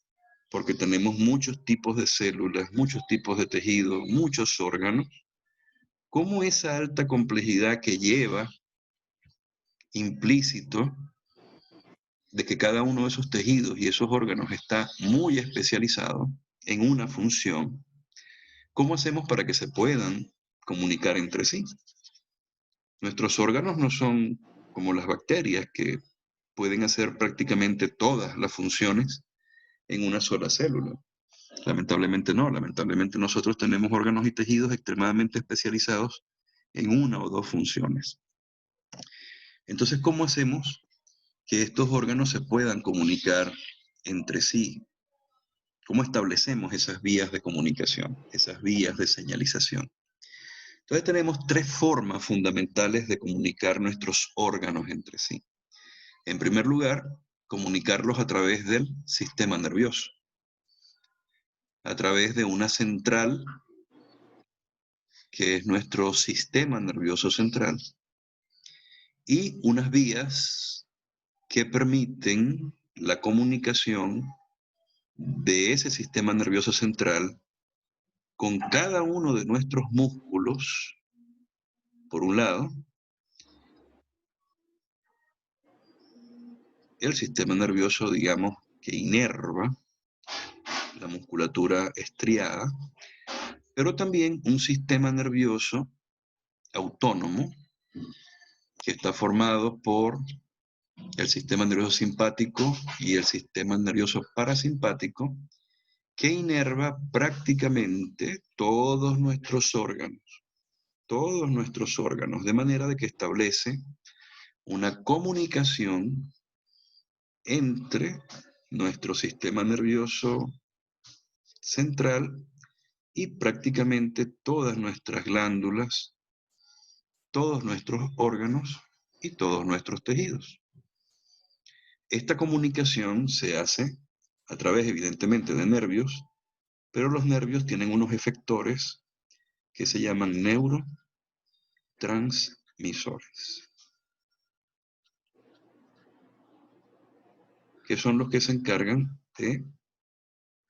porque tenemos muchos tipos de células, muchos tipos de tejidos, muchos órganos, cómo esa alta complejidad que lleva implícito de que cada uno de esos tejidos y esos órganos está muy especializado en una función, ¿cómo hacemos para que se puedan comunicar entre sí? Nuestros órganos no son como las bacterias que pueden hacer prácticamente todas las funciones en una sola célula. Lamentablemente no, lamentablemente nosotros tenemos órganos y tejidos extremadamente especializados en una o dos funciones. Entonces, ¿cómo hacemos que estos órganos se puedan comunicar entre sí? ¿Cómo establecemos esas vías de comunicación, esas vías de señalización? Entonces tenemos tres formas fundamentales de comunicar nuestros órganos entre sí. En primer lugar, comunicarlos a través del sistema nervioso, a través de una central, que es nuestro sistema nervioso central, y unas vías que permiten la comunicación de ese sistema nervioso central con cada uno de nuestros músculos, por un lado, el sistema nervioso, digamos, que inerva la musculatura estriada, pero también un sistema nervioso autónomo que está formado por el sistema nervioso simpático y el sistema nervioso parasimpático, que inerva prácticamente todos nuestros órganos, de manera de que establece una comunicación entre nuestro sistema nervioso central y prácticamente todas nuestras glándulas, todos nuestros órganos y todos nuestros tejidos. Esta comunicación se hace a través, evidentemente, de nervios, pero los nervios tienen unos efectores que se llaman neurotransmisores, que son los que se encargan de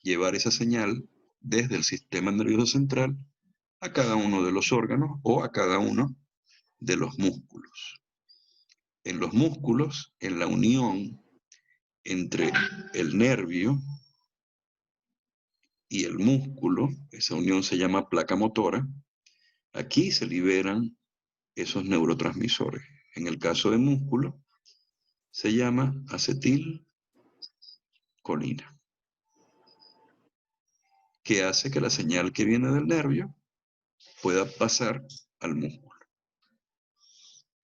llevar esa señal desde el sistema nervioso central a cada uno de los órganos o a cada uno de los músculos. En los músculos, en la unión entre el nervio y el músculo, esa unión se llama placa motora, aquí se liberan esos neurotransmisores. En el caso del músculo, se llama acetilcolina, que hace que la señal que viene del nervio pueda pasar al músculo.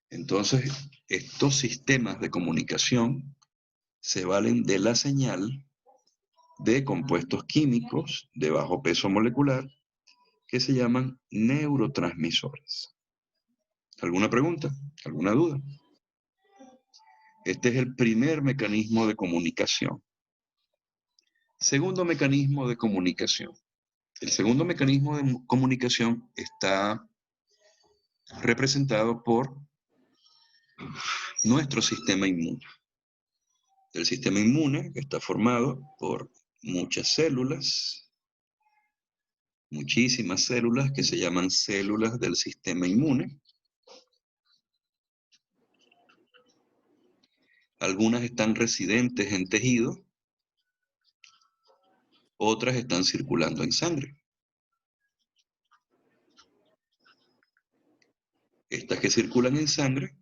Entonces, estos sistemas de comunicación se valen de la señal de compuestos químicos de bajo peso molecular que se llaman neurotransmisores. ¿Alguna pregunta? ¿Alguna duda? Este es el primer mecanismo de comunicación. Segundo mecanismo de comunicación. El segundo mecanismo de comunicación está representado por nuestro sistema inmune. El sistema inmune está formado por muchas células, muchísimas células que se llaman células del sistema inmune. Algunas están residentes en tejido, otras están circulando en sangre. Estas que circulan en sangre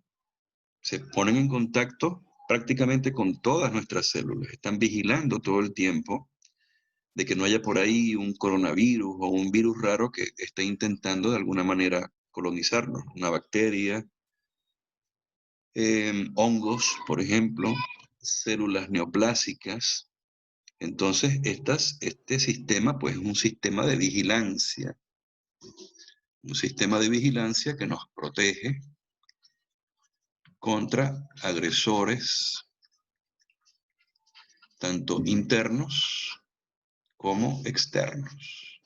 se ponen en contacto prácticamente con todas nuestras células. Están vigilando todo el tiempo de que no haya por ahí un coronavirus o un virus raro que esté intentando de alguna manera colonizarnos. Una bacteria, hongos, por ejemplo, células neoplásicas. Entonces, este sistema, pues, es un sistema de vigilancia. Un sistema de vigilancia que nos protege contra agresores, tanto internos como externos.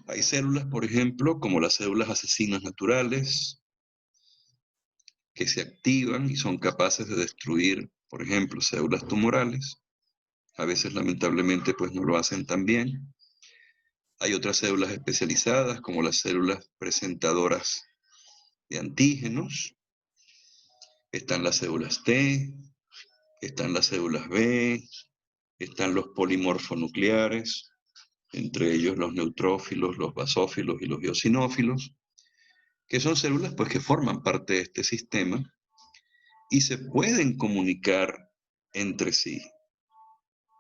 Hay células, por ejemplo, como las células asesinas naturales, que se activan y son capaces de destruir, por ejemplo, células tumorales. A veces, lamentablemente, pues no lo hacen tan bien. Hay otras células especializadas, como las células presentadoras de antígenos. Están las células T, están las células B, están los polimorfonucleares, entre ellos los neutrófilos, los basófilos y los eosinófilos, que son células pues, que forman parte de este sistema y se pueden comunicar entre sí.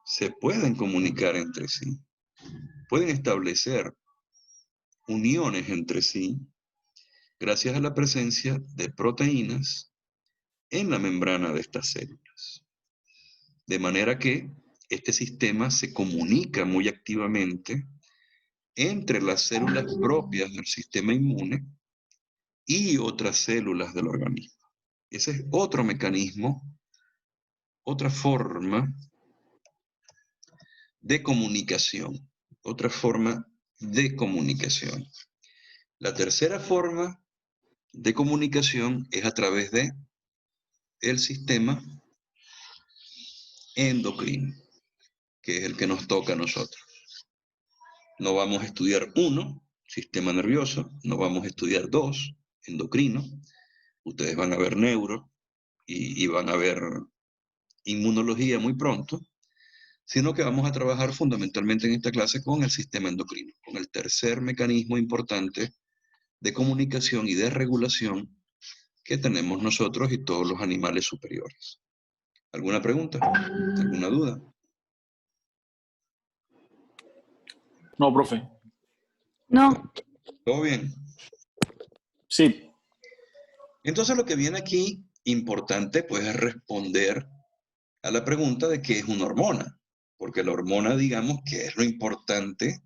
Se pueden comunicar entre sí. Pueden establecer uniones entre sí gracias a la presencia de proteínas en la membrana de estas células. De manera que este sistema se comunica muy activamente entre las células propias del sistema inmune y otras células del organismo. Ese es otro mecanismo, otra forma de comunicación. Otra forma de comunicación. La tercera forma de comunicación es a través de el sistema endocrino, que es el que nos toca a nosotros. No vamos a estudiar 1, sistema nervioso, no vamos a estudiar 2, endocrino. Ustedes van a ver neuro y van a ver inmunología muy pronto, sino que vamos a trabajar fundamentalmente en esta clase con el sistema endocrino, con el tercer mecanismo importante de comunicación y de regulación que tenemos nosotros y todos los animales superiores. ¿Alguna pregunta? ¿Alguna duda? No, profe. No. ¿Todo bien? Sí. Entonces lo que viene aquí, importante, pues es responder a la pregunta de qué es una hormona. Porque la hormona, digamos, que es lo importante,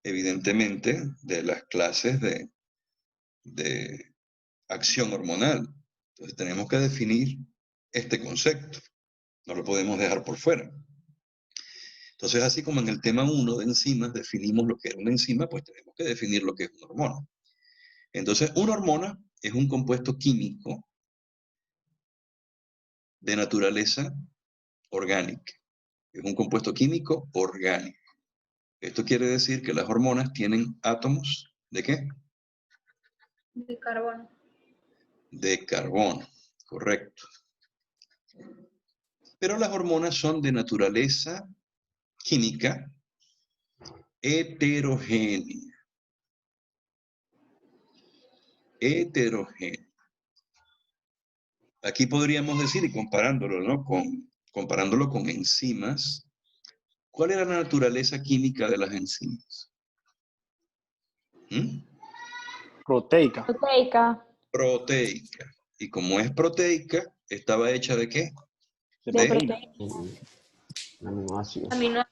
evidentemente, de las clases de acción hormonal. Entonces tenemos que definir este concepto. No lo podemos dejar por fuera. Entonces, así como en el tema 1 de enzimas definimos lo que es una enzima, pues tenemos que definir lo que es una hormona. Entonces, una hormona es un compuesto químico de naturaleza orgánica. Es un compuesto químico orgánico. Esto quiere decir que las hormonas tienen átomos ¿de qué? De carbono. De carbono, correcto. Pero las hormonas son de naturaleza química heterogénea. Heterogénea. Aquí podríamos decir, y comparándolo, ¿no? Comparándolo con enzimas, ¿cuál era la naturaleza química de las enzimas? Proteica. Proteica. Proteica. Y como es proteica, ¿estaba hecha de qué? De De proteína. proteína. Aminoácidos. Aminoácidos.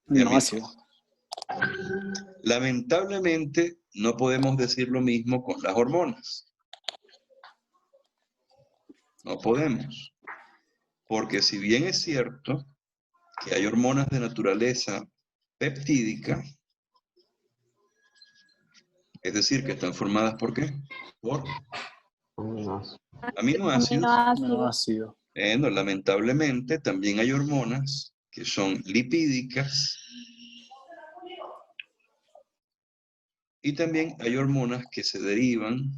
Aminoácidos. Lamentablemente, no podemos decir lo mismo con las hormonas. No podemos. Porque si bien es cierto que hay hormonas de naturaleza peptídica, es decir, que están formadas ¿por qué? Por aminoácidos. Aminoácido. Bueno, lamentablemente también hay hormonas que son lipídicas y también hay hormonas que se derivan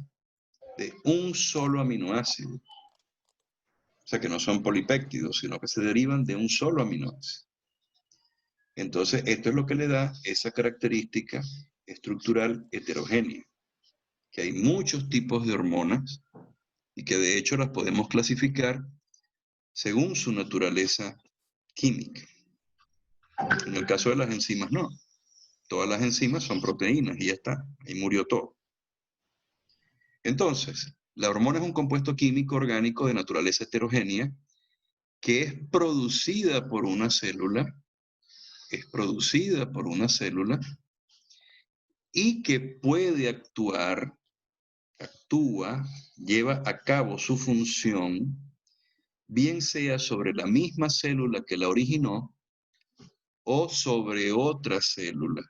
de un solo aminoácido. O sea, que no son polipéptidos, sino que se derivan de un solo aminoácido. Entonces, esto es lo que le da esa característica estructural heterogénea, que hay muchos tipos de hormonas y que de hecho las podemos clasificar según su naturaleza química. En el caso de las enzimas, no. Todas las enzimas son proteínas y ya está, ahí murió todo. Entonces, la hormona es un compuesto químico orgánico de naturaleza heterogénea que es producida por una célula, y que puede actuar, lleva a cabo su función, bien sea sobre la misma célula que la originó o sobre otra célula,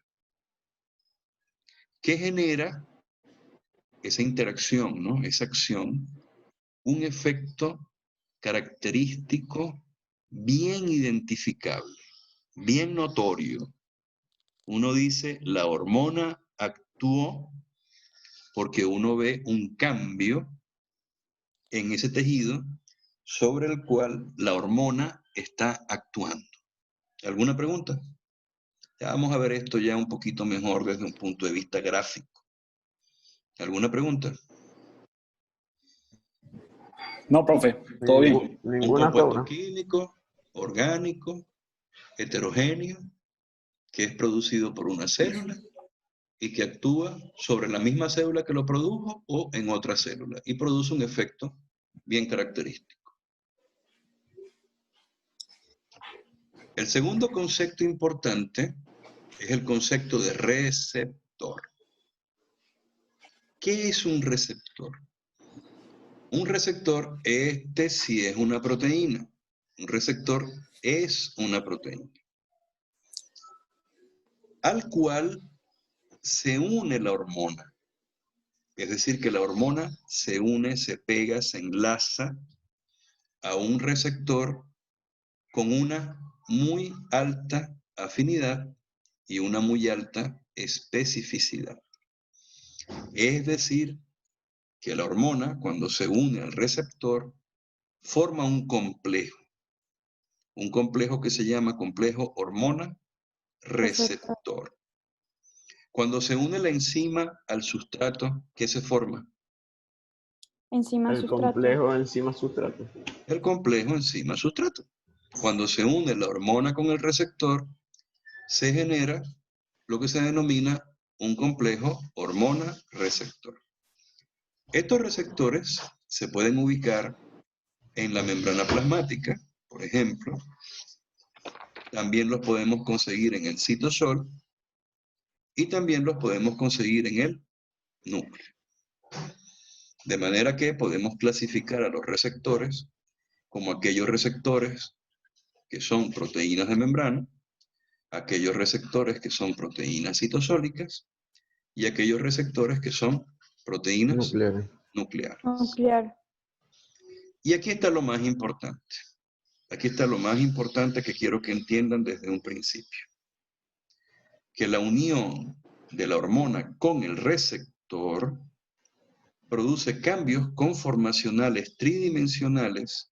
que genera esa interacción, ¿no? Esa acción, un efecto característico bien identificable, bien notorio. Uno dice, la hormona actuó porque uno ve un cambio en ese tejido sobre el cual la hormona está actuando. ¿Alguna pregunta? Ya vamos a ver esto ya un poquito mejor desde un punto de vista gráfico. ¿Alguna pregunta? No, profe, todo bien. Un Ninguna compuesto pregunta. químico, orgánico, heterogéneo, que es producido por una célula y que actúa sobre la misma célula que lo produjo o en otra célula y produce un efecto bien característico. El segundo concepto importante es el concepto de receptor. ¿Qué es un receptor? Un receptor, sí es una proteína. Un receptor es una proteína, al cual se une la hormona. Es decir, que la hormona se une, se pega, se enlaza a un receptor con una muy alta afinidad y una muy alta especificidad. Es decir, que la hormona, cuando se une al receptor, forma un complejo que se llama complejo hormona-receptor. Cuando se une la enzima al sustrato, ¿qué se forma? Enzima sustrato. Complejo enzima sustrato. El complejo enzima-sustrato. Cuando se une la hormona con el receptor, se genera lo que se denomina un complejo hormona-receptor. Estos receptores se pueden ubicar en la membrana plasmática, por ejemplo. También los podemos conseguir en el citosol y también los podemos conseguir en el núcleo. De manera que podemos clasificar a los receptores como aquellos receptores que son proteínas de membrana, aquellos receptores que son proteínas citosólicas y aquellos receptores que son proteínas nucleares. Nuclear. Y aquí está lo más importante. Aquí está lo más importante que quiero que entiendan desde un principio. Que la unión de la hormona con el receptor produce cambios conformacionales tridimensionales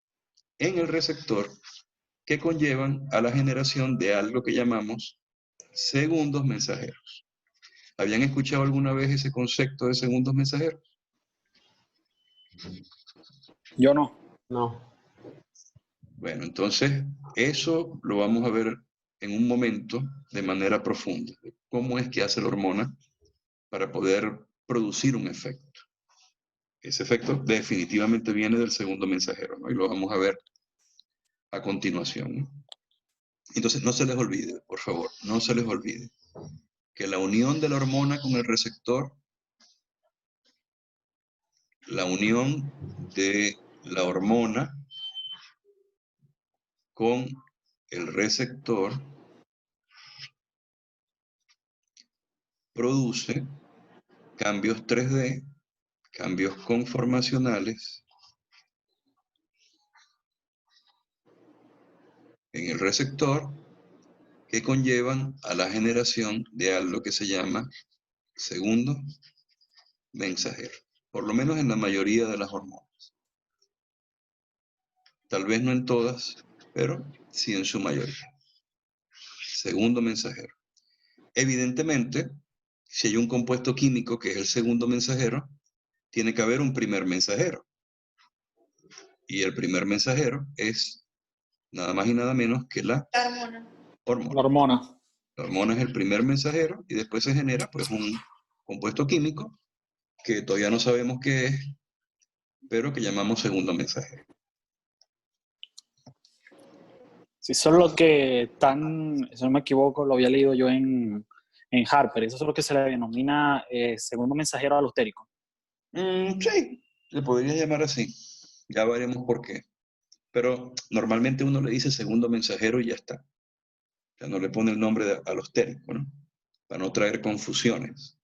en el receptor que conllevan a la generación de algo que llamamos segundos mensajeros. ¿Habían escuchado alguna vez ese concepto de segundos mensajeros? Yo no. No. Bueno, entonces eso lo vamos a ver en un momento de manera profunda. ¿Cómo es que hace la hormona para poder producir un efecto? Ese efecto definitivamente viene del segundo mensajero, ¿no? Y lo vamos a ver a continuación, ¿no? Entonces, no se les olvide, por favor, no se les olvide que la unión de la hormona con el receptor, la unión de la hormona con el receptor produce cambios 3D, cambios conformacionales en el receptor que conllevan a la generación de algo que se llama segundo mensajero, por lo menos en la mayoría de las hormonas. Tal vez no en todas, pero sí en su mayoría. Segundo mensajero. Evidentemente, si hay un compuesto químico que es el segundo mensajero, tiene que haber un primer mensajero. Y el primer mensajero es nada más y nada menos que la hormona. La hormona. La hormona es el primer mensajero y después se genera pues un compuesto químico que todavía no sabemos qué es, pero que llamamos segundo mensajero. Sí, eso es lo que están, si no me equivoco, lo había leído yo en Harper. Eso es lo que se le denomina segundo mensajero alostérico. Sí, le podría llamar así. Ya veremos por qué. Pero normalmente uno le dice segundo mensajero y ya está. Ya no le pone el nombre de alostérico, ¿no? Para no traer confusiones.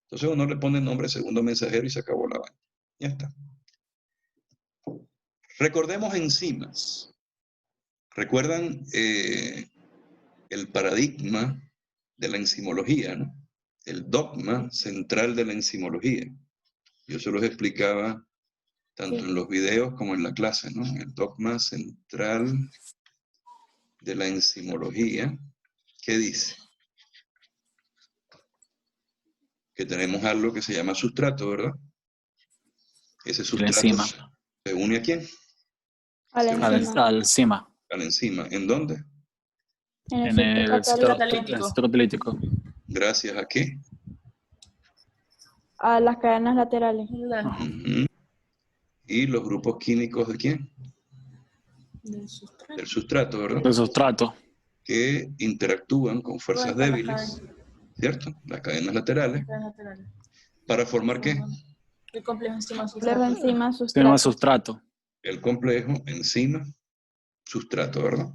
Entonces uno le pone el nombre segundo mensajero y se acabó la vaina. Ya está. Recordemos enzimas. ¿Recuerdan el paradigma de la enzimología, ¿no? El dogma central de la enzimología? Yo se los explicaba tanto en los videos como en la clase, ¿no? El dogma central de la enzimología, ¿qué dice? Que tenemos algo que se llama sustrato, ¿verdad? Ese sustrato enzima. se une ¿a quién? A la Se une enzima. Al enzima. a la enzima. ¿En dónde? En el catalítico. citocatalítico. Gracias a qué. A las cadenas laterales. Ujú. ¿Y los grupos químicos de quién? Del sustrato, ¿verdad? El sustrato. Que interactúan con fuerzas Todas las débiles, ¿cierto? Las cadenas laterales. ¿Para formar qué? El complejo enzima Luego sustrato. enzima Tiene sustrato. el sustrato. El complejo enzima sustrato, ¿verdad?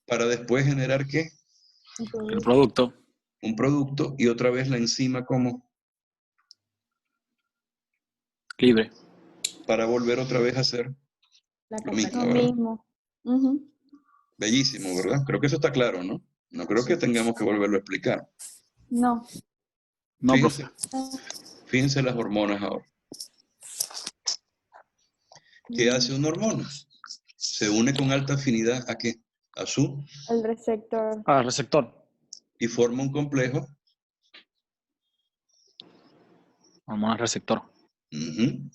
Para después generar ¿qué? El producto. Un producto y otra vez la enzima como Libre. para volver otra vez a hacer lo mismo, Lo ¿verdad? mismo. Ujú. Bellísimo, ¿verdad? Creo que eso está claro, ¿no? No creo que tengamos que volverlo a explicar. No. No, Fíjense, profe. fíjense las hormonas ahora. ¿Qué hace una hormona? Se une con alta afinidad ¿a qué? A su El receptor. Al receptor. y forma un complejo. Hormona receptor. Ujú.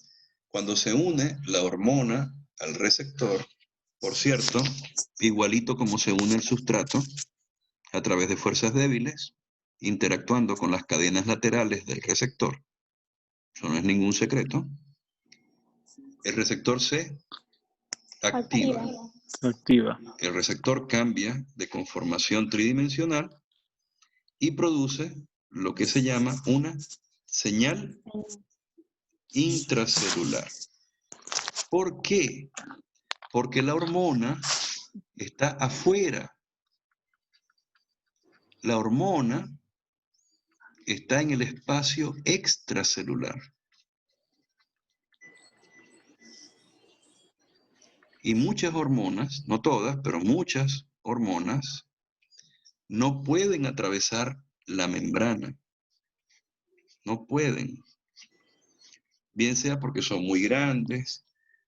Cuando se une la hormona al receptor, por cierto, igualito como se une el sustrato, a través de fuerzas débiles, interactuando con las cadenas laterales del receptor, eso no es ningún secreto, el receptor se activa. Activa. El receptor cambia de conformación tridimensional y produce lo que se llama una señal intracelular. ¿Por qué? Porque la hormona está afuera. La hormona está en el espacio extracelular. Y muchas hormonas, no todas, pero muchas hormonas, no pueden atravesar la membrana. No pueden. Bien sea porque son muy grandes,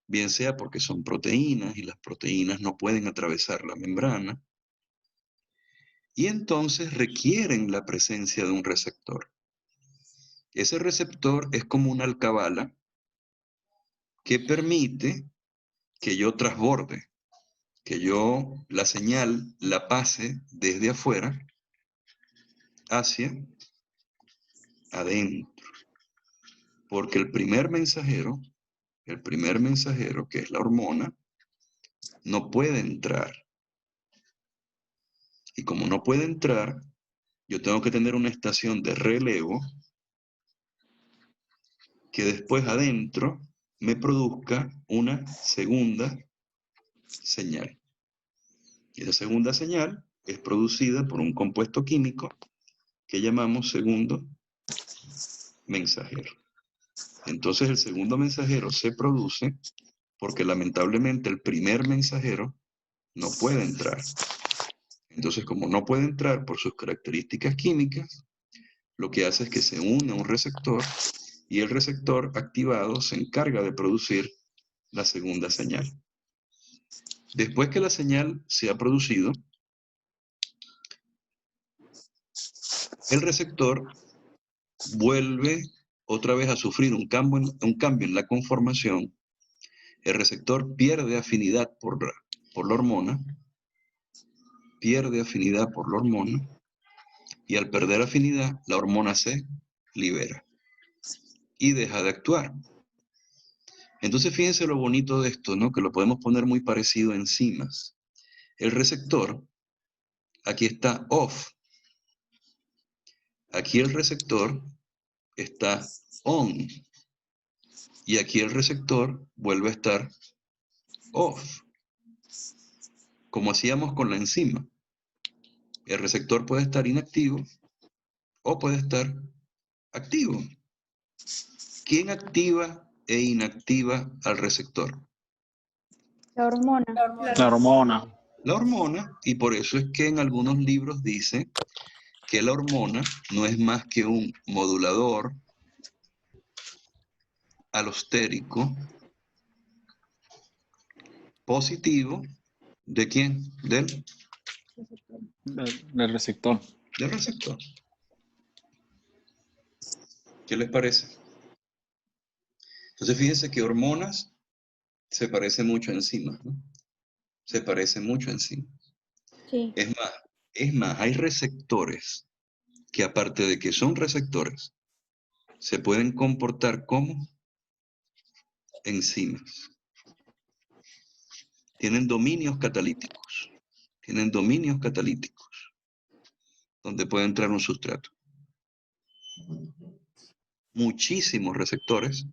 bien sea porque son proteínas y las proteínas no pueden atravesar la membrana. Y entonces requieren la presencia de un receptor. Ese receptor es como una alcabala que permite que yo transborde, que yo la señal la pase desde afuera hacia adentro. Porque el primer mensajero, que es la hormona, no puede entrar. Y como no puede entrar, yo tengo que tener una estación de relevo que después adentro me produzca una segunda señal. Y esa segunda señal es producida por un compuesto químico que llamamos segundo mensajero. Entonces el segundo mensajero se produce porque lamentablemente el primer mensajero no puede entrar. Entonces, como no puede entrar por sus características químicas, lo que hace es que se une a un receptor y el receptor activado se encarga de producir la segunda señal. Después que la señal se ha producido, el receptor vuelve otra vez a sufrir un cambio en la conformación. El receptor pierde afinidad por la hormona, y al perder afinidad, la hormona se libera y deja de actuar. Entonces fíjense lo bonito de esto, ¿no? Que lo podemos poner muy parecido a enzimas. El receptor, aquí está off. Aquí el receptor está on. Y aquí el receptor vuelve a estar off. Como hacíamos con la enzima. El receptor puede estar inactivo o puede estar activo. ¿Quién activa e inactiva al receptor? La hormona. La hormona. La hormona, y por eso es que en algunos libros dice que la hormona no es más que un modulador alostérico positivo ¿de quién? Del Del receptor. receptor. ¿Qué les parece? Entonces fíjense que hormonas se parece mucho a enzimas, ¿no? Se parece mucho a enzimas. Sí. Es más, hay receptores que aparte de que son receptores, se pueden comportar como enzimas. Tienen dominios catalíticos. Donde puede entrar un sustrato. Muchísimos receptores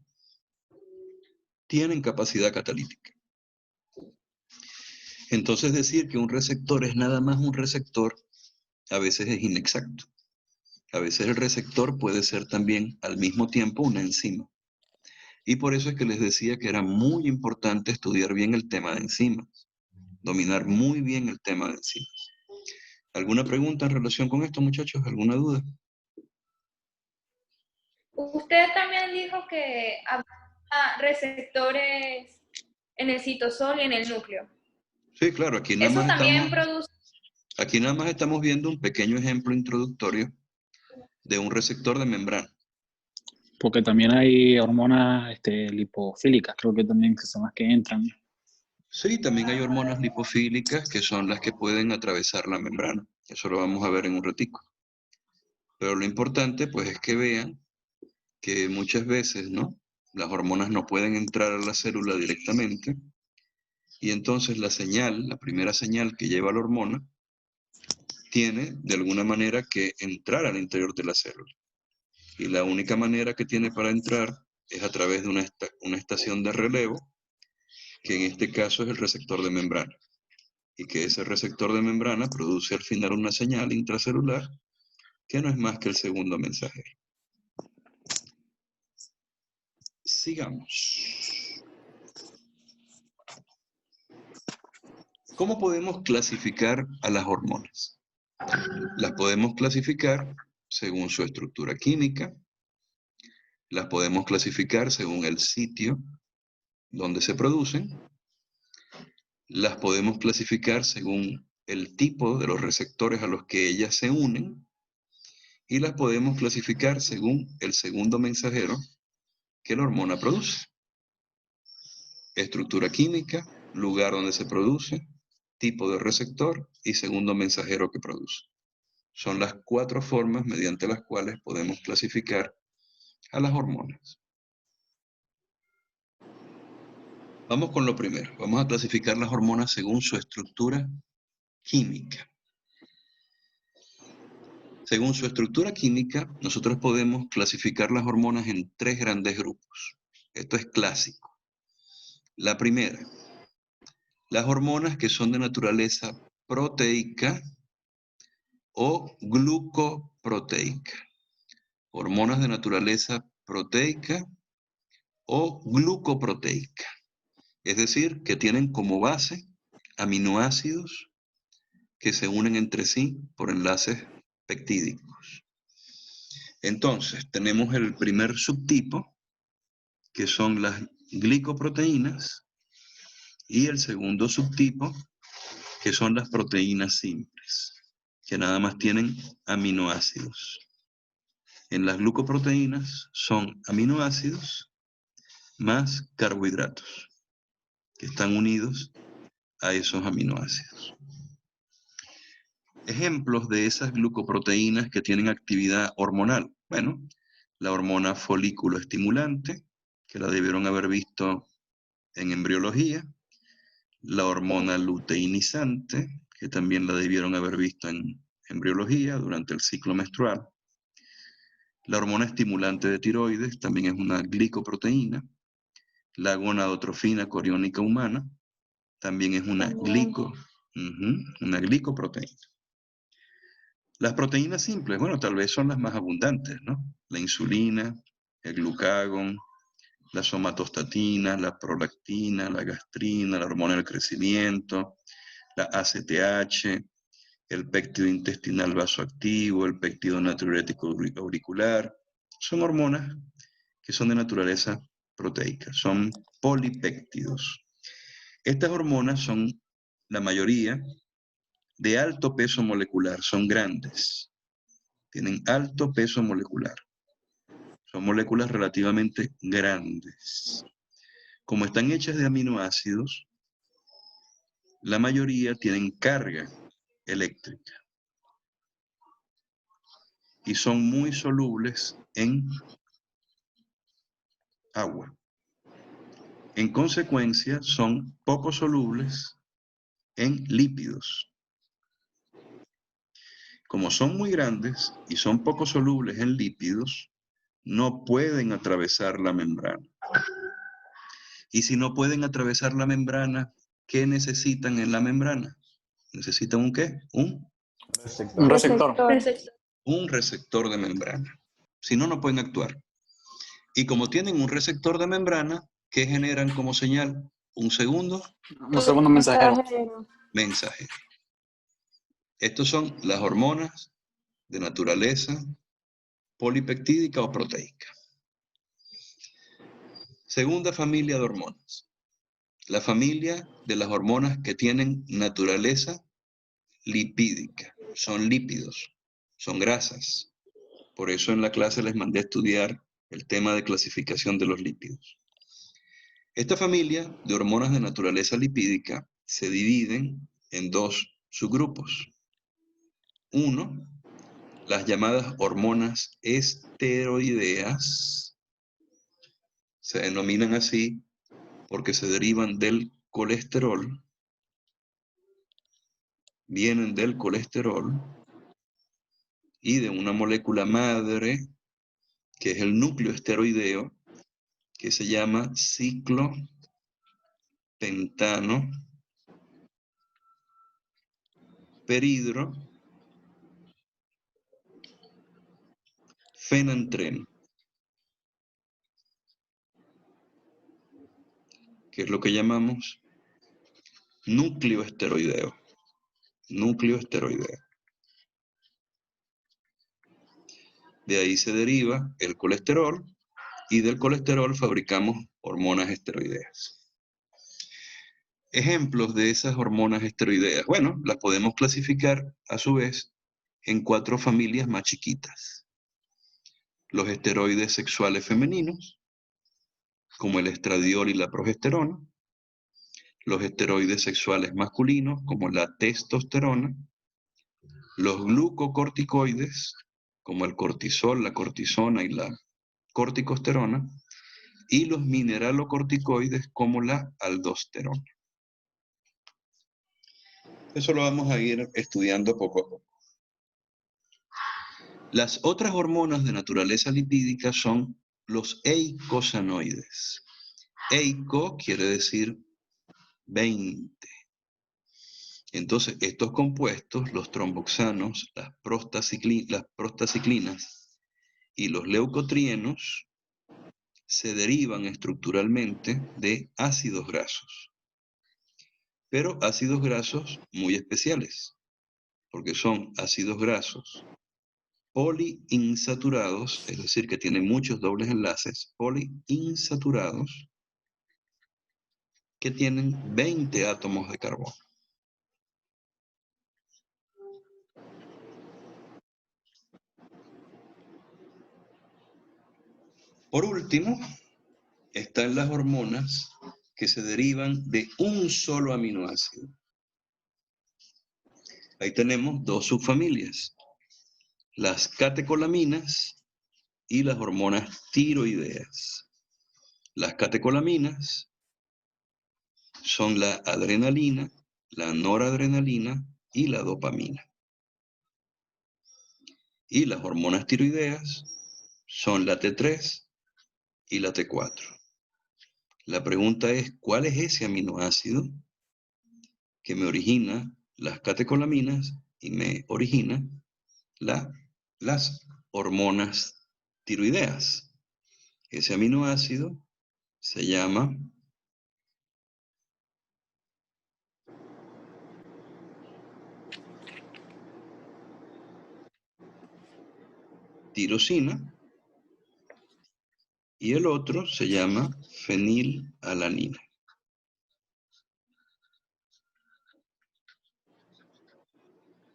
tienen capacidad catalítica. Entonces decir que un receptor es nada más un receptor a veces es inexacto. A veces el receptor puede ser también al mismo tiempo una enzima. Y por eso es que les decía que era muy importante estudiar bien el tema de enzimas, dominar muy bien el tema de enzimas. ¿Alguna pregunta en relación con esto, muchachos? ¿Alguna duda? Usted también dijo que había receptores en el citosol y en el núcleo. Sí, claro, aquí nada Eso más también produce... aquí nada más estamos viendo un pequeño ejemplo introductorio de un receptor de membrana. Porque también hay hormonas lipofílicas, creo que también que son las que entran. Sí, también hay hormonas lipofílicas que son las que pueden atravesar la membrana. Eso lo vamos a ver en un ratico. Pero lo importante, pues, es que vean que muchas veces, ¿no? Las hormonas no pueden entrar a la célula directamente. Y entonces la señal, la primera señal que lleva la hormona, tiene de alguna manera que entrar al interior de la célula. Y la única manera que tiene para entrar es a través de una estación de relevo, que en este caso es el receptor de membrana. Y que ese receptor de membrana produce al final una señal intracelular que no es más que el segundo mensajero. Sigamos. ¿Cómo podemos clasificar a las hormonas? Las podemos clasificar según su estructura química, las podemos clasificar según el sitio donde se producen, las podemos clasificar según el tipo de los receptores a los que ellas se unen, y las podemos clasificar según el segundo mensajero que la hormona produce. Estructura química, lugar donde se produce, tipo de receptor y segundo mensajero que produce. Son las 4 formas mediante las cuales podemos clasificar a las hormonas. Vamos con lo primero. Vamos a clasificar las hormonas según su estructura química. Según su estructura química, nosotros podemos clasificar las hormonas en 3 grandes grupos. Esto es clásico. La primera, las hormonas que son de naturaleza proteica o glucoproteica. Hormonas de naturaleza proteica o glucoproteica. Es decir, que tienen como base aminoácidos que se unen entre sí por enlaces peptídicos. Entonces, tenemos el primer subtipo, que son las glicoproteínas, y el segundo subtipo, que son las proteínas simples, que nada más tienen aminoácidos. En las glucoproteínas son aminoácidos más carbohidratos, que están unidos a esos aminoácidos. Ejemplos de esas glucoproteínas que tienen actividad hormonal. Bueno, la hormona folículo estimulante, que la debieron haber visto en embriología. La hormona luteinizante, que también la debieron haber visto en embriología durante el ciclo menstrual. La hormona estimulante de tiroides también es una glicoproteína. La gonadotrofina coriónica humana también es una glicoproteína. Las proteínas simples, bueno, tal vez son las más abundantes, ¿no? La insulina, el glucagón, la somatostatina, la prolactina, la gastrina, la hormona del crecimiento, la ACTH, el péptido intestinal vasoactivo, el péptido natriurético auricular. Son hormonas que son de naturaleza proteica, son polipéptidos. Estas hormonas son, la mayoría, de alto peso molecular, son grandes, tienen alto peso molecular. Son moléculas relativamente grandes. Como están hechas de aminoácidos, la mayoría tienen carga eléctrica y son muy solubles en agua. En consecuencia, son poco solubles en lípidos. Como son muy grandes y son poco solubles en lípidos, no pueden atravesar la membrana. Y si no pueden atravesar la membrana, ¿qué necesitan en la membrana? ¿Necesitan un qué? Un Receptor. receptor. Un receptor de membrana. Si no, no pueden actuar. Y como tienen un receptor de membrana, ¿qué generan como señal? Un segundo mensajero. mensajero. Estos son las hormonas de naturaleza polipeptídica o proteica. Segunda familia de hormonas. La familia de las hormonas que tienen naturaleza lipídica. Son lípidos, son grasas. Por eso en la clase les mandé a estudiar el tema de clasificación de los lípidos. Esta familia de hormonas de naturaleza lipídica se dividen en 2 subgrupos. Uno, las llamadas hormonas esteroideas. Se denominan así porque se derivan del colesterol, vienen del colesterol y de una molécula madre que es el núcleo esteroideo, que se llama ciclopentano peridrofenantreno, que es lo que llamamos núcleo esteroideo. Núcleo esteroideo. De ahí se deriva el colesterol y del colesterol fabricamos hormonas esteroideas. Ejemplos de esas hormonas esteroideas. Bueno, las podemos clasificar a su vez en 4 familias más chiquitas. Los esteroides sexuales femeninos, como el estradiol y la progesterona. Los esteroides sexuales masculinos, como la testosterona. Los glucocorticoides, como el cortisol, la cortisona y la corticosterona. Y los mineralocorticoides, como la aldosterona. Eso lo vamos a ir estudiando poco a poco. Las otras hormonas de naturaleza lipídica son los eicosanoides. Eico quiere decir 20. Entonces, estos compuestos, los tromboxanos, las prostaciclinas y los leucotrienos, se derivan estructuralmente de ácidos grasos. Pero ácidos grasos muy especiales, porque son ácidos grasos poliinsaturados, es decir, que tienen muchos dobles enlaces, poliinsaturados, que tienen 20 átomos de carbono. Por último, están las hormonas que se derivan de un solo aminoácido. Ahí tenemos dos subfamilias, las catecolaminas y las hormonas tiroideas. Las catecolaminas son la adrenalina, la noradrenalina y la dopamina. Y las hormonas tiroideas son la T3 y la T4. La pregunta es, ¿cuál es ese aminoácido que me origina las catecolaminas y me origina las hormonas tiroideas? Ese aminoácido se llama tirosina y el otro se llama fenilalanina.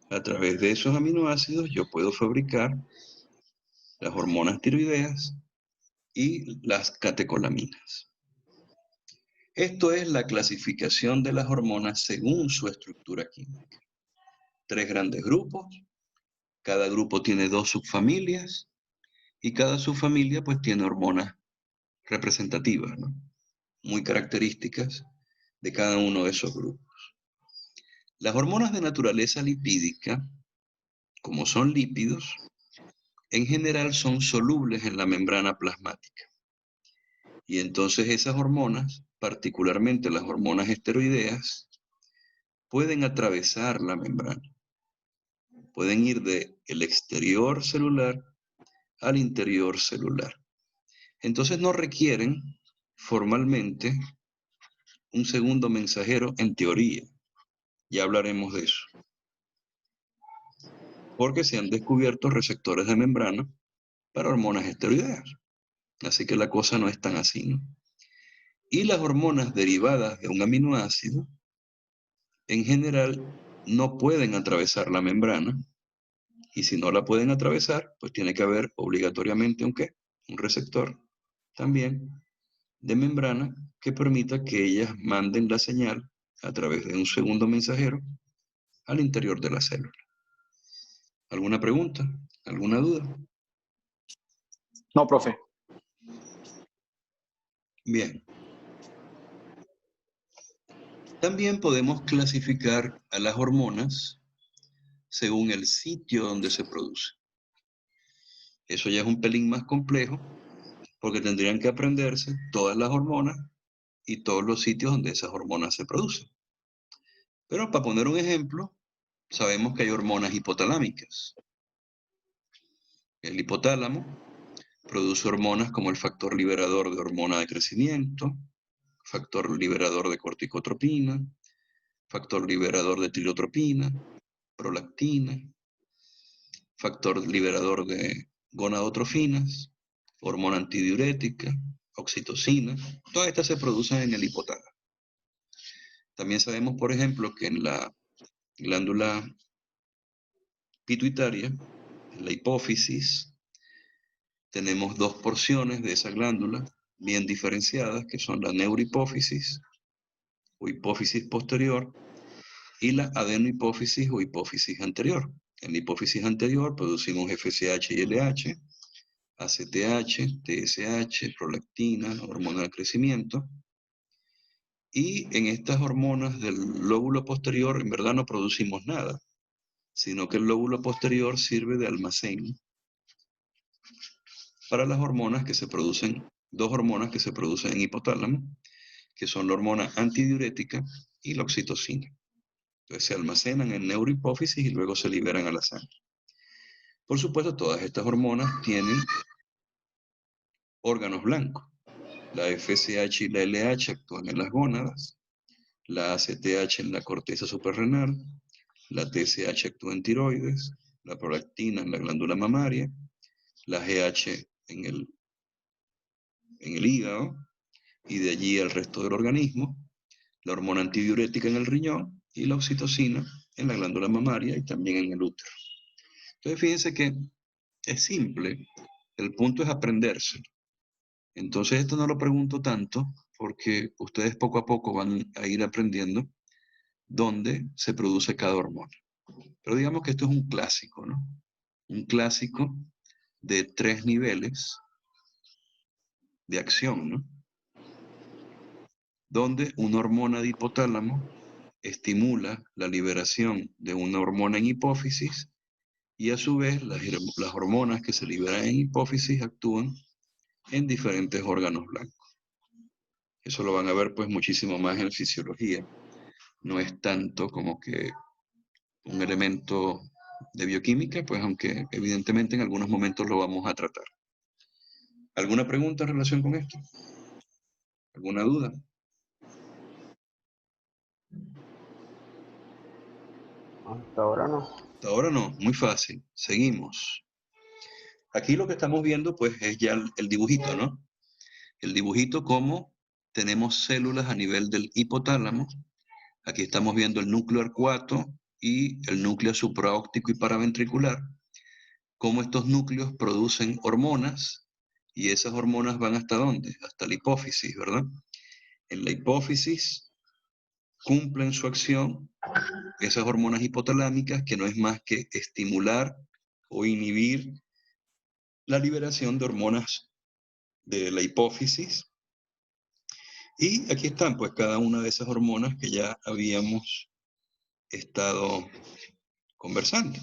A través de esos aminoácidos yo puedo fabricar las hormonas tiroideas y las catecolaminas. Esto es la clasificación de las hormonas según su estructura química. 3 grandes grupos, cada grupo tiene 2 subfamilias y cada subfamilia pues tiene hormonas representativas, ¿no? Muy características de cada uno de esos grupos. Las hormonas de naturaleza lipídica, como son lípidos, en general son solubles en la membrana plasmática. Y entonces esas hormonas, particularmente las hormonas esteroideas, pueden atravesar la membrana. Pueden ir del exterior celular al interior celular. Entonces no requieren formalmente un segundo mensajero en teoría. Ya hablaremos de eso. Porque se han descubierto receptores de membrana para hormonas esteroideas. Así que la cosa no es tan así, ¿no? Y las hormonas derivadas de un aminoácido, en general, no pueden atravesar la membrana. Y si no la pueden atravesar, pues tiene que haber obligatoriamente un receptor también de membrana que permita que ellas manden la señal a través de un segundo mensajero al interior de la célula. ¿Alguna pregunta? ¿Alguna duda? No, profe. Bien. También podemos clasificar a las hormonas según el sitio donde se produce. Eso ya es un pelín más complejo porque tendrían que aprenderse todas las hormonas y todos los sitios donde esas hormonas se producen. Pero para poner un ejemplo, sabemos que hay hormonas hipotalámicas. El hipotálamo produce hormonas como el factor liberador de hormona de crecimiento, factor liberador de corticotropina, factor liberador de tirotropina, prolactina, factor liberador de gonadotrofinas, hormona antidiurética, oxitocina. Todas estas se producen en el hipotálamo. También sabemos, por ejemplo, que en la glándula pituitaria, en la hipófisis, tenemos 2 porciones de esa glándula bien diferenciadas, que son la neurohipófisis o hipófisis posterior y la adenohipófisis o hipófisis anterior. En la hipófisis anterior producimos FSH y LH, ACTH, TSH, prolactina, hormona de crecimiento. Y en estas hormonas del lóbulo posterior en verdad no producimos nada, sino que el lóbulo posterior sirve de almacén para las hormonas que se producen, dos hormonas que se producen en hipotálamo, que son la hormona antidiurética y la oxitocina. Entonces se almacenan en neurohipófisis y luego se liberan a la sangre. Por supuesto, todas estas hormonas tienen órganos blancos. La FSH y la LH actúan en las gónadas, la ACTH en la corteza suprarrenal, la TSH actúa en tiroides, la prolactina en la glándula mamaria, la GH en el hígado, y de allí el resto del organismo, la hormona antidiurética en el riñón y la oxitocina en la glándula mamaria y también en el útero. Entonces fíjense que es simple, el punto es aprendérselo. Entonces esto no lo pregunto tanto porque ustedes poco a poco van a ir aprendiendo dónde se produce cada hormona. Pero digamos que esto es un clásico, ¿no? Un clásico de 3 niveles de acción, ¿no? Donde una hormona de hipotálamo estimula la liberación de una hormona en hipófisis y a su vez las hormonas que se liberan en hipófisis actúan en diferentes órganos blancos. Eso lo van a ver pues muchísimo más en fisiología. No es tanto como que un elemento de bioquímica, pues aunque evidentemente en algunos momentos lo vamos a tratar. ¿Alguna pregunta en relación con esto? ¿Alguna duda? Hasta ahora no. Hasta ahora no, muy fácil. Seguimos. Aquí lo que estamos viendo pues es ya el dibujito, ¿no? El dibujito como tenemos células a nivel del hipotálamo. Aquí estamos viendo el núcleo arcuato y el núcleo supraóptico y paraventricular. Cómo estos núcleos producen hormonas y esas hormonas van ¿hasta dónde? Hasta la hipófisis, ¿verdad? En la hipófisis cumplen su acción esas hormonas hipotalámicas que no es más que estimular o inhibir la liberación de hormonas de la hipófisis. Y aquí están pues cada una de esas hormonas que ya habíamos estado conversando.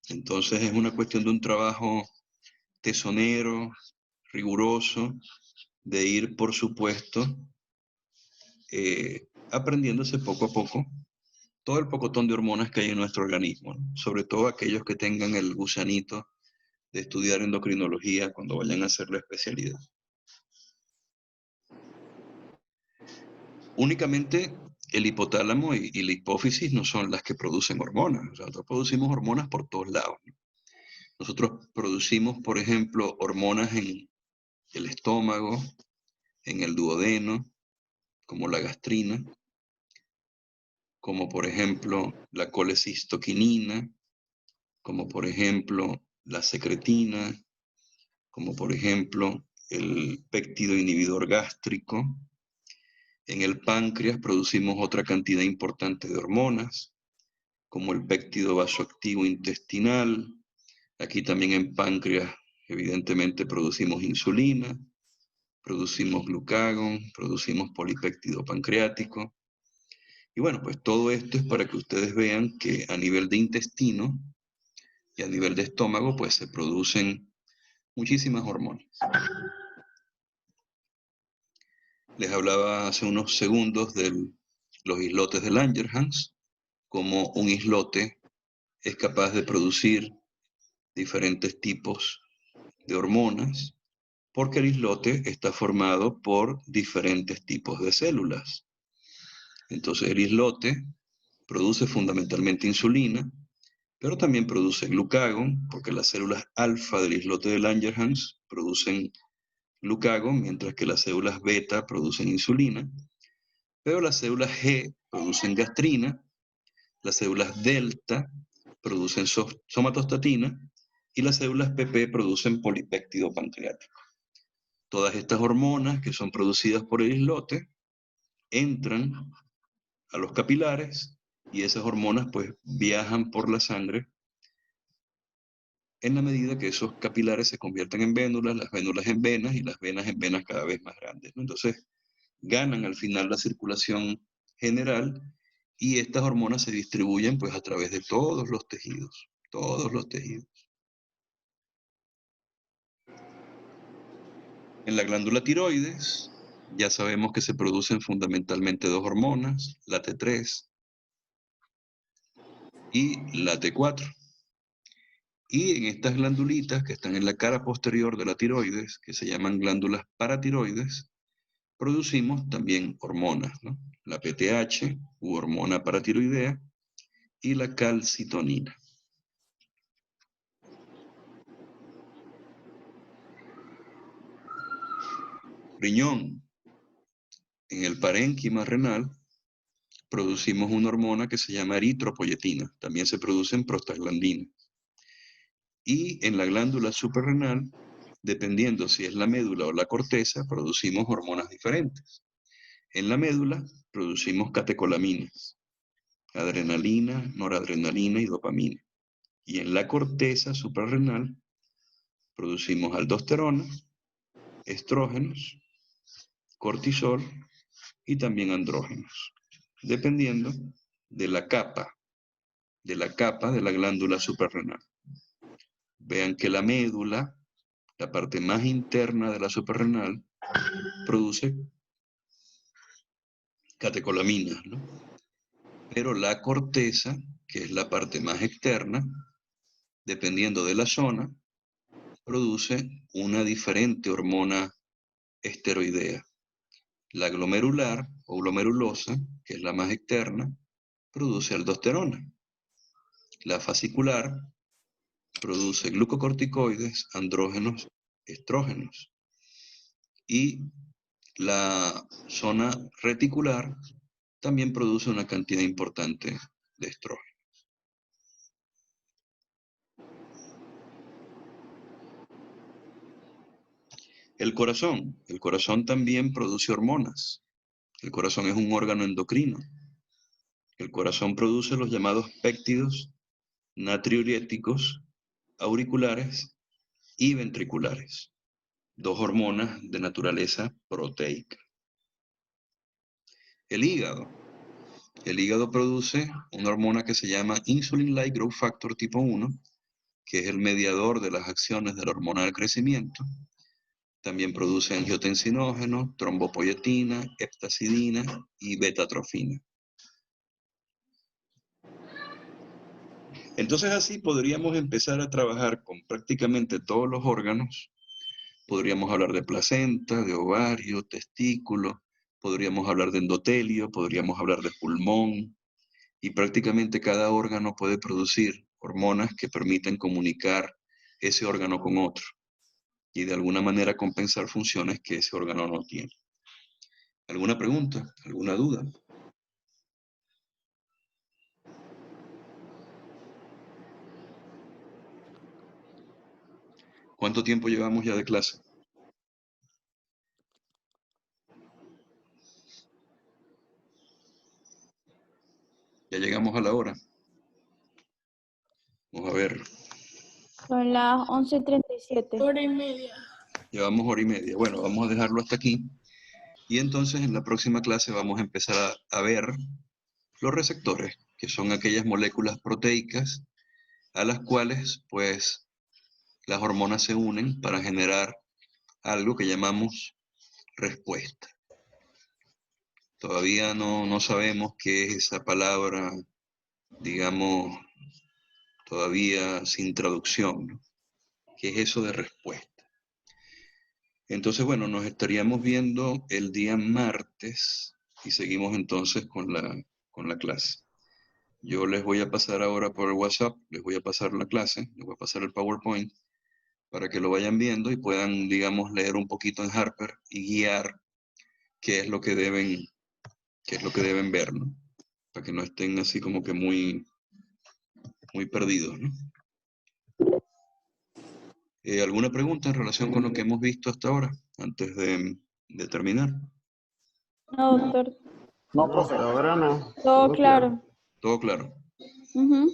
Entonces es una cuestión de un trabajo tesonero, riguroso, de ir, por supuesto, aprendiéndose poco a poco todo el pocotón de hormonas que hay en nuestro organismo, ¿no? Sobre todo aquellos que tengan el gusanito de estudiar endocrinología cuando vayan a hacer la especialidad. Únicamente el hipotálamo y la hipófisis no son las que producen hormonas. O sea, nosotros producimos hormonas por todos lados, ¿no? Nosotros producimos, por ejemplo, hormonas en el estómago, en el duodeno, como la gastrina, como por ejemplo la colecistoquinina, como por ejemplo la secretina, como por ejemplo el péptido inhibidor gástrico. En el páncreas producimos otra cantidad importante de hormonas, como el péptido vasoactivo intestinal. Aquí también en páncreas, evidentemente, producimos insulina, producimos glucagón, producimos polipéptido pancreático. Y bueno, pues todo esto es para que ustedes vean que a nivel de intestino y a nivel de estómago, pues se producen muchísimas hormonas. Les hablaba hace unos segundos de los islotes de Langerhans, como un islote es capaz de producir diferentes tipos de hormonas, porque el islote está formado por diferentes tipos de células. Entonces el islote produce fundamentalmente insulina, pero también produce glucagón, porque las células alfa del islote de Langerhans producen glucagón, mientras que las células beta producen insulina, pero las células G producen gastrina, las células delta producen somatostatina y las células PP producen polipéptido pancreático. Todas estas hormonas que son producidas por el islote entran a los capilares y esas hormonas pues viajan por la sangre en la medida que esos capilares se convierten en vénulas, las vénulas en venas y las venas en venas cada vez más grandes, ¿no? Entonces ganan al final la circulación general y estas hormonas se distribuyen pues a través de todos los tejidos, todos los tejidos. En la glándula tiroides ya sabemos que se producen fundamentalmente dos hormonas, la T3 y la T4. Y en estas glandulitas que están en la cara posterior de la tiroides, que se llaman glándulas paratiroides, producimos también hormonas, ¿no? La PTH, u hormona paratiroidea, y la calcitonina. Riñón. En el parénquima renal producimos una hormona que se llama eritropoyetina. También se producen prostaglandinas. Y en la glándula suprarrenal, dependiendo si es la médula o la corteza, producimos hormonas diferentes. En la médula producimos catecolaminas, adrenalina, noradrenalina y dopamina. Y en la corteza suprarrenal producimos aldosterona, estrógenos, cortisol y también andrógenos, dependiendo de la capa de la glándula suprarrenal. Vean que la médula, la parte más interna de la suprarrenal, produce catecolaminas, ¿no? Pero la corteza, que es la parte más externa, dependiendo de la zona, produce una diferente hormona esteroidea. La glomerular o glomerulosa, que es la más externa, produce aldosterona. La fascicular produce glucocorticoides, andrógenos, estrógenos. Y la zona reticular también produce una cantidad importante de estrógenos. El corazón también produce hormonas. El corazón es un órgano endocrino. El corazón produce los llamados péptidos natriuréticos auriculares y ventriculares, dos hormonas de naturaleza proteica. El hígado produce una hormona que se llama Insulin-like growth factor tipo 1, que es el mediador de las acciones de la hormona del crecimiento. También produce angiotensinógeno, trombopoyetina, heptacidina y betatrofina. Entonces así podríamos empezar a trabajar con prácticamente todos los órganos. Podríamos hablar de placenta, de ovario, testículo, podríamos hablar de endotelio, podríamos hablar de pulmón, y prácticamente cada órgano puede producir hormonas que permiten comunicar ese órgano con otro y de alguna manera compensar funciones que ese órgano no tiene. ¿Alguna pregunta? ¿Alguna duda? ¿Cuánto tiempo llevamos ya de clase? Ya llegamos a la hora. Vamos a ver. Son las 11:37. Hora y media. Llevamos hora y media. Bueno, vamos a dejarlo hasta aquí. Y entonces en la próxima clase vamos a empezar a ver los receptores, que son aquellas moléculas proteicas a las cuales, pues, las hormonas se unen para generar algo que llamamos respuesta. Todavía no sabemos qué es esa palabra, digamos, todavía sin traducción, ¿no? ¿Qué es eso de respuesta? Entonces, bueno, nos estaríamos viendo el día martes y seguimos entonces con la clase. Yo les voy a pasar ahora por WhatsApp, les voy a pasar la clase, les voy a pasar el PowerPoint para que lo vayan viendo y puedan, digamos, leer un poquito en Harper y guiar qué es lo que deben ver, ¿no? Para que no estén así como que muy perdidos, ¿no? ¿Alguna pregunta en relación con lo que hemos visto hasta ahora, antes de terminar? No, doctor. No, profe. Ahora no. Todo claro. ¿Todo claro? Ujú.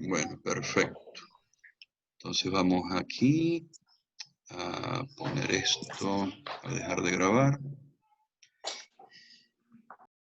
Bueno, perfecto. Entonces vamos aquí a poner esto, a dejar de grabar.